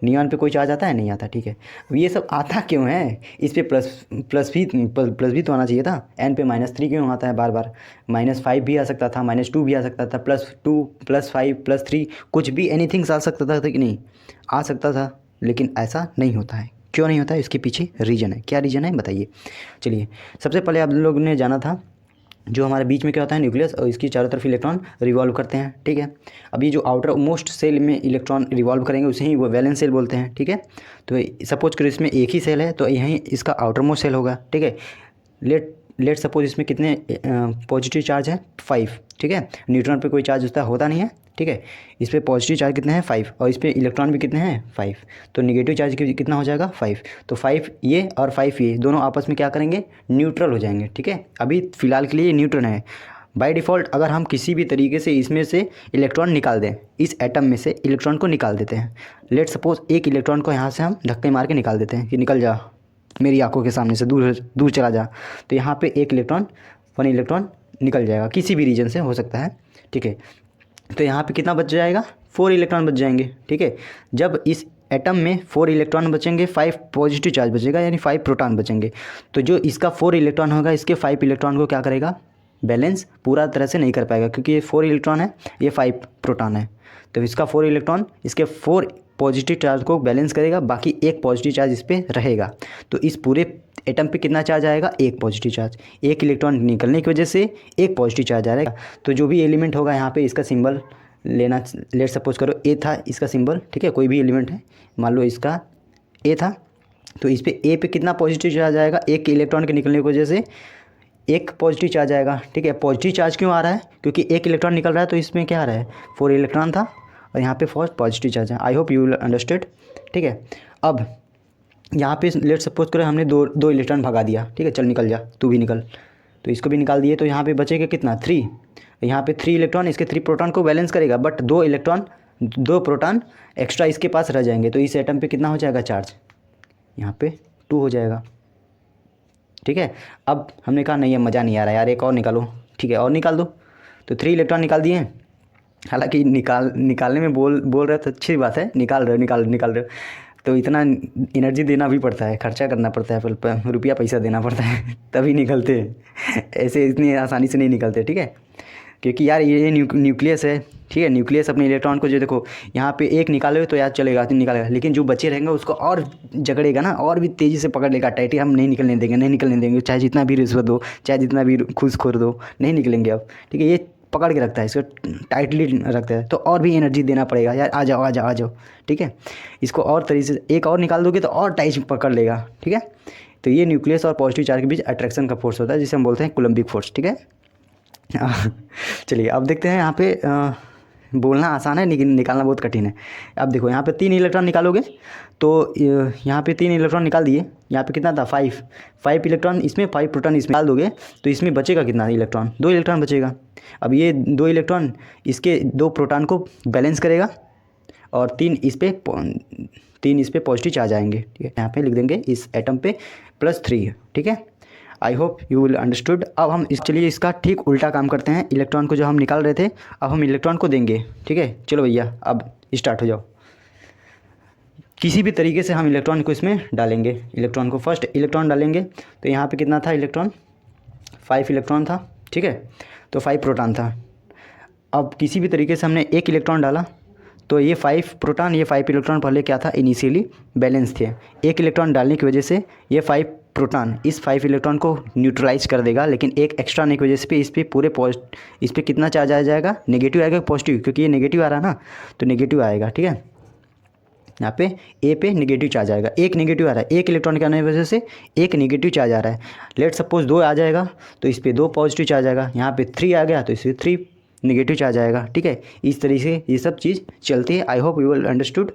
नियॉन पे कोई चार्ज आता है, नहीं आता, ठीक है। अब ये सब आता क्यों है, इस पे प्लस भी तो आना चाहिए था। N पे -3 क्यों आता है बार बार, -5 भी आ सकता था, -2 भी आ सकता था, +2 +5 +3 कुछ भी एनीथिंग आ सकता था कि नहीं, आ सकता था, लेकिन ऐसा नहीं होता है। क्यों नहीं होता है, इसके पीछे रीज़न है। क्या रीज़न है बताइए। चलिए सबसे पहले आप लोगों ने जाना था जो हमारे बीच में क्या होता है न्यूक्लियस, और इसकी चारों तरफ इलेक्ट्रॉन रिवॉल्व करते हैं, ठीक है। अभी जो आउटर मोस्ट सेल में इलेक्ट्रॉन रिवॉल्व करेंगे उसे ही वो वैलेंस सेल बोलते हैं, ठीक है। तो सपोज करो इसमें एक ही सेल है तो यहीं इसका आउटर मोस्ट सेल होगा, ठीक है। लेट सपोज इसमें कितने पॉजिटिव चार्ज हैं 5, ठीक है। न्यूट्रॉन पे कोई चार्ज उसका होता नहीं है, ठीक है। इस पर पॉजिटिव चार्ज कितने हैं 5, और इस पर इलेक्ट्रॉन भी कितने हैं 5, तो निगेटिव चार्ज कितना हो जाएगा 5। तो 5 ये और 5 ये दोनों आपस में क्या करेंगे, न्यूट्रल हो जाएंगे, ठीक है। अभी फ़िलहाल के लिए ये न्यूट्रल है। बाय डिफ़ॉल्ट अगर हम किसी भी तरीके से इसमें से इलेक्ट्रॉन निकाल दें, इस एटम में से इलेक्ट्रॉन को निकाल देते हैं, लेट सपोज एक इलेक्ट्रॉन को यहाँ से हम धक्के मार के निकाल देते हैं कि निकल जा मेरी आंखों के सामने से, दूर चला जा, तो यहाँ पे एक इलेक्ट्रॉन 1 इलेक्ट्रॉन निकल जाएगा, किसी भी रीजन से हो सकता है, ठीक है। तो यहाँ पे कितना बच जाएगा, 4 इलेक्ट्रॉन बच जाएंगे, ठीक है। जब इस एटम में 4 इलेक्ट्रॉन बचेंगे, 5 पॉजिटिव चार्ज बचेगा, यानी 5 प्रोटॉन बचेंगे। तो जो इसका 4 इलेक्ट्रॉन होगा इसके 5 इलेक्ट्रॉन को क्या करेगा, बैलेंस पूरा तरह से नहीं कर पाएगा, क्योंकि ये 4 इलेक्ट्रॉन है, ये 5 प्रोटॉन है। तो इसका 4 इलेक्ट्रॉन इसके 4 पॉजिटिव चार्ज को बैलेंस करेगा, बाकी एक पॉजिटिव चार्ज इस पर रहेगा। तो इस पूरे एटम पे कितना चार्ज आएगा, एक पॉजिटिव चार्ज। एक इलेक्ट्रॉन निकलने की वजह से एक पॉजिटिव चार्ज आएगा। तो जो भी एलिमेंट होगा यहाँ पे इसका सिंबल लेना, लेट सपोज करो ए था इसका सिंबल, ठीक है। कोई भी एलिमेंट है, मान लो इसका ए था, तो इस पे ए पे कितना पॉजिटिव चार्ज आएगा, एक इलेक्ट्रॉन के निकलने की वजह से एक पॉजिटिव चार्ज आएगा, ठीक है। पॉजिटिव चार्ज क्यों आ रहा है, क्योंकि एक इलेक्ट्रॉन निकल रहा है, तो इसमें क्या आ रहा है 4 इलेक्ट्रॉन था और यहाँ पे फर्स्ट पॉजिटिव चार्ज है। I hope you will understand, ठीक है। अब यहाँ पे लेट सपोज करें हमने दो इलेक्ट्रॉन भगा दिया, ठीक है, चल निकल जा, तू भी निकल, तो इसको भी निकाल दिए, तो यहाँ पे बचेगा कितना 3। यहाँ पे 3 इलेक्ट्रॉन इसके 3 प्रोटॉन को बैलेंस करेगा, बट 2 प्रोटॉन एक्स्ट्रा इसके पास रह जाएंगे, तो इस एटम पे कितना हो जाएगा चार्ज, यहाँ पे 2 हो जाएगा, ठीक है। अब हमने कहा नहीं, ये मज़ा नहीं आ रहा यार, एक और निकालो, ठीक है, और निकाल दो। तो 3 इलेक्ट्रॉन निकाल दिए, हालांकि निकालने में बोल रहे तो अच्छी बात है, निकाल रहे हो, तो इतना एनर्जी देना भी पड़ता है, खर्चा करना पड़ता है, रुपया पैसा देना पड़ता है तभी निकलते हैं, ऐसे इतनी आसानी से नहीं निकलते, ठीक है। क्योंकि यार ये न्यूक्लियस है, ठीक है। न्यूक्लियस अपने इलेक्ट्रॉन को जो देखो यहाँ पे एक निकालोगे तो याद चलेगा, तो निकालेगा, लेकिन जो बचे रहेंगे उसको और जकड़ेगा ना, और भी तेज़ी से पकड़ लेगा टाइट, हम नहीं निकलने देंगे, चाहे जितना भी रिश्वत दो, चाहे जितना भी घूसखोर दो, नहीं निकलेंगे अब, ठीक है। ये पकड़ के रखता है, इसको टाइटली रखता है, तो और भी एनर्जी देना पड़ेगा यार, आ जाओ, ठीक है। इसको और तरीके से एक और निकाल दोगे तो और टाइट पकड़ लेगा, ठीक है। तो ये न्यूक्लियस और पॉजिटिव चार्ज के बीच अट्रैक्शन का फोर्स होता है, जिसे हम बोलते हैं कूलम्बिक फोर्स, ठीक है। चलिए अब देखते हैं, यहाँ पे बोलना आसान है लेकिन निकालना बहुत कठिन है। अब देखो यहाँ पे 3 इलेक्ट्रॉन निकालोगे, तो यहाँ पे 3 इलेक्ट्रॉन निकाल दिए, यहाँ पे कितना था 5 इलेक्ट्रॉन इसमें, 5 प्रोटॉन इसमें निकाल दोगे, तो इसमें बचेगा कितना इलेक्ट्रॉन, 2 इलेक्ट्रॉन बचेगा। अब ये 2 इलेक्ट्रॉन इसके 2 प्रोटॉन को बैलेंस करेगा, और 3 इस पे पॉजिटिव चार्ज आएंगे, ठीक है। यहाँ पे लिख देंगे इस एटम पे +3, ठीक है। I hope you will understood. अब हम चलिए इसका ठीक उल्टा काम करते हैं, इलेक्ट्रॉन को जो हम निकाल रहे थे अब हम इलेक्ट्रॉन को देंगे, ठीक है। चलो भैया अब स्टार्ट हो जाओ, किसी भी तरीके से हम इलेक्ट्रॉन को इसमें डालेंगे। इलेक्ट्रॉन को फर्स्ट इलेक्ट्रॉन डालेंगे, तो यहाँ पे कितना था इलेक्ट्रॉन, 5 इलेक्ट्रॉन था, ठीक है, तो 5 प्रोटॉन था। अब किसी भी तरीके से हमने एक इलेक्ट्रॉन डाला, तो ये 5 प्रोटॉन, ये 5 इलेक्ट्रॉन पहले क्या था, इनिशियली बैलेंस थे। एक इलेक्ट्रॉन डालने की वजह से ये 5 प्रोटॉन इस 5 इलेक्ट्रॉन को न्यूट्रलाइज कर देगा, लेकिन एक एक्स्ट्रा आने की वजह से इस पर कितना चार्ज आ जाएगा, नेगेटिव आएगा पॉजिटिव, क्योंकि ये नेगेटिव आ रहा है ना, तो नेगेटिव आएगा, ठीक है। यहाँ पे ए पे नेगेटिव चार्ज आएगा, एक नेगेटिव आ रहा है, एक इलेक्ट्रॉन के आने की वजह से एक नेगेटिव चार्ज आ रहा है। लेट सपोज 2 आ जाएगा, तो इस पर 2 पॉजिटिव चार्ज आएगा, यहाँ पे 3 आ गया तो इस पर 3 नेगेटिव चार्ज आएगा, ठीक है। इस तरीके से ये सब चीज़ चलती है। I hope you will understood,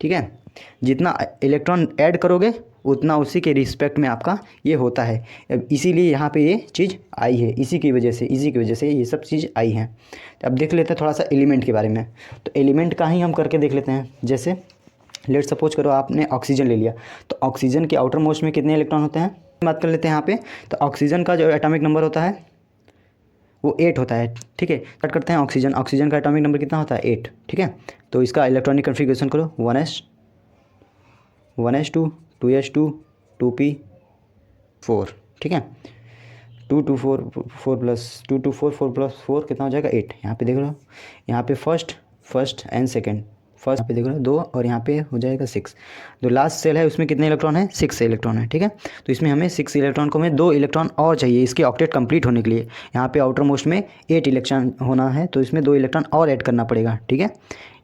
ठीक है। जितना इलेक्ट्रॉन ऐड करोगे उतना उसी के रिस्पेक्ट में आपका ये होता है, इसीलिए यहाँ पे ये चीज़ आई है, इसी की वजह से ये सब चीज़ आई है। तो अब देख लेते हैं थोड़ा सा एलिमेंट के बारे में। तो एलिमेंट का ही हम करके देख लेते हैं। जैसे लेट सपोज करो आपने ऑक्सीजन ले लिया, तो ऑक्सीजन के आउटर मोस्ट में कितने इलेक्ट्रॉन होते हैं, बात कर लेते हैं यहाँ पे। तो ऑक्सीजन का जो एटॉमिक नंबर होता है वो 8 होता है, ठीक है। स्टार्ट करते हैं ऑक्सीजन का एटॉमिक नंबर कितना होता है 8, ठीक है। तो इसका इलेक्ट्रॉनिक कन्फिग्रेशन करो 1s2 2s2 2p4, ठीक है। 2 2 4 4 प्लस 2 2 4 4 प्लस 4 कितना हो जाएगा 8। यहाँ पे देख लो, यहाँ पे फर्स्ट एंड सेकेंड फर्स्ट यहाँ पे देखो 2 और यहाँ पे हो जाएगा 6। जो लास्ट सेल है उसमें कितने इलेक्ट्रॉन है? 6 इलेक्ट्रॉन है, ठीक है। तो इसमें हमें 6 इलेक्ट्रॉन को हमें 2 इलेक्ट्रॉन और चाहिए इसके ऑक्टेट कंप्लीट होने के लिए। यहाँ पे आउटर मोस्ट में 8 इलेक्ट्रॉन होना है, तो इसमें 2 इलेक्ट्रॉन और ऐड करना पड़ेगा, ठीक है।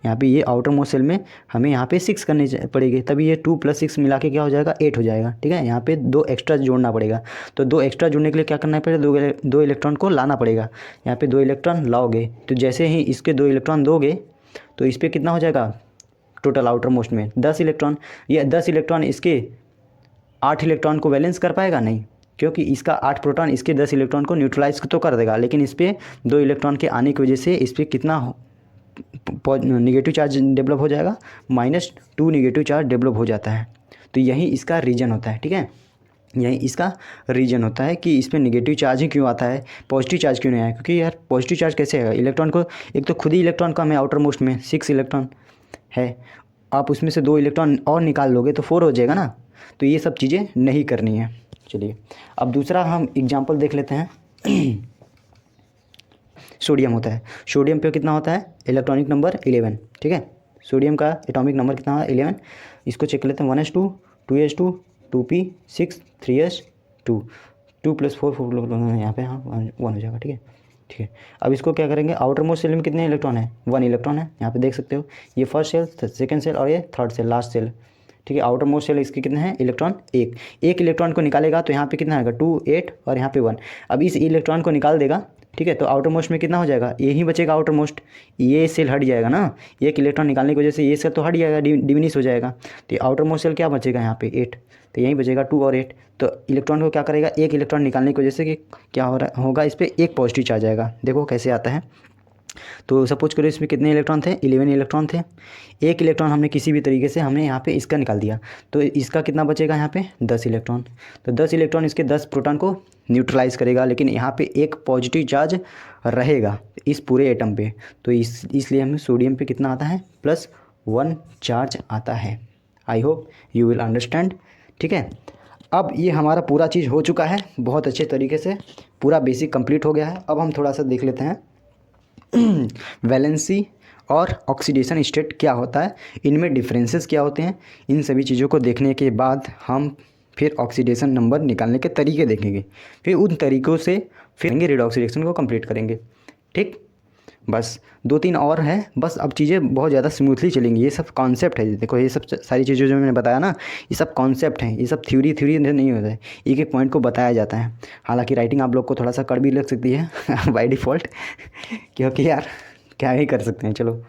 यहाँ पे ये आउटर मोस्ट सेल में हमें यहाँ पे 6 करनी पड़ेगी, तभी ये 2 + 6 मिला के क्या हो जाएगा? 8 हो जाएगा, ठीक है। यहाँ पे 2 एक्स्ट्रा जोड़ना पड़ेगा, तो 2 एक्स्ट्रा जोड़ने के लिए क्या करना पड़ेगा? 2 इलेक्ट्रॉन को लाना पड़ेगा। यहाँ पे 2 इलेक्ट्रॉन लाओगे तो जैसे ही इसके 2 इलेक्ट्रॉन दोगे तो इस पर कितना हो जाएगा टोटल आउटर मोस्ट में? 10 इलेक्ट्रॉन। ये 10 इलेक्ट्रॉन इसके 8 इलेक्ट्रॉन को बैलेंस कर पाएगा? नहीं, क्योंकि इसका 8 प्रोटॉन इसके 10 इलेक्ट्रॉन को न्यूट्रलाइज तो कर देगा, लेकिन इस पर 2 इलेक्ट्रॉन के आने की वजह से इस पर कितना नेगेटिव चार्ज डेवलप हो जाएगा? -2 नेगेटिव चार्ज डेवलप हो जाता है। तो यही इसका रीज़न होता है, ठीक है। यही इसका रीज़न होता है कि इस पर नेगेटिव चार्ज ही क्यों आता है, पॉजिटिव चार्ज क्यों नहीं आया? क्योंकि यार पॉजिटिव चार्ज कैसे आएगा? इलेक्ट्रॉन को एक तो खुद ही इलेक्ट्रॉन कम है आउटर मोस्ट में, 6 इलेक्ट्रॉन है, आप उसमें से 2 इलेक्ट्रॉन और निकाल लोगे तो 4 हो जाएगा ना। तो ये सब चीज़ें नहीं करनी है। चलिए अब दूसरा हम एग्जाम्पल देख लेते हैं। सोडियम होता है, सोडियम पे कितना होता है? इलेक्ट्रॉनिक नंबर 11, ठीक है। सोडियम का एटॉमिक नंबर कितना है? 11। इसको चेक कर लेते हैं, 1s2 2s2 2p6 3s2 2 + 4 4 यहाँ पे, हाँ 1 हो जाएगा, ठीक है, ठीक है। अब इसको क्या करेंगे? आउटर मोस्ट सेल में कितने इलेक्ट्रॉन है? 1 इलेक्ट्रॉन है, यहाँ पे देख सकते हो। ये फर्स्ट सेल, सेकंड सेल और ये थर्ड सेल, लास्ट सेल, ठीक है। आउटर मोस्ट सेल इसके कितने हैं? इलेक्ट्रॉन 1 इलेक्ट्रॉन को निकालेगा तो यहाँ पे कितना आएगा? 2 8 और यहाँ पे 1। अब इस इलेक्ट्रॉन को निकाल देगा, ठीक है, तो आउटर मोस्ट में कितना हो जाएगा? यही बचेगा आउटर मोस्ट, ये सेल हट जाएगा ना, 1 इलेक्ट्रॉन निकालने की वजह से ये सेल तो हट जाएगा, डिमिनिश हो जाएगा। तो आउटर मोस्ट सेल क्या बचेगा यहाँ पे? 8, तो यहीं बचेगा 2 और 8। तो इलेक्ट्रॉन को क्या करेगा? 1 इलेक्ट्रॉन निकालने की वजह से कि क्या होगा? इस पर 1 पॉजिटिव चार्ज आएगा। देखो कैसे आता है। तो सपोज करो इसमें कितने इलेक्ट्रॉन थे? 11 इलेक्ट्रॉन थे। 1 इलेक्ट्रॉन हमने किसी भी तरीके से हमने यहाँ पे इसका निकाल दिया, तो इसका कितना बचेगा यहाँ पे? 10 इलेक्ट्रॉन। तो 10 इलेक्ट्रॉन इसके 10 प्रोटॉन को न्यूट्रलाइज करेगा, लेकिन यहाँ पे 1 पॉजिटिव चार्ज रहेगा इस पूरे एटम पे। तो इसलिए हमें सोडियम पे कितना आता है? +1 चार्ज आता है। I hope you will understand, ठीक है। अब ये हमारा पूरा चीज़ हो चुका है बहुत अच्छे तरीके से, पूरा बेसिक कंप्लीट हो गया है। अब हम थोड़ा सा देख लेते हैं वैलेंसी और ऑक्सीडेशन स्टेट क्या होता है, इनमें डिफरेंसेस क्या होते हैं। इन सभी चीज़ों को देखने के बाद हम फिर ऑक्सीडेशन नंबर निकालने के तरीके देखेंगे, फिर उन तरीक़ों से फिर रेडॉक्स रिएक्शन को कंप्लीट करेंगे, ठीक। बस 2-3 और है, बस अब चीज़ें बहुत ज़्यादा स्मूथली चलेंगी। ये सब कॉन्सेप्ट है, देखो ये सब सारी चीज़ें जो मैंने बताया ना, ये सब कॉन्सेप्ट हैं, ये सब थ्योरी नहीं होता है, एक एक पॉइंट को बताया जाता है। हालांकि राइटिंग आप लोग को थोड़ा सा कड़ भी लग सकती है बाय डिफ़ॉल्ट, क्योंकि यार क्या ही कर सकते हैं। चलो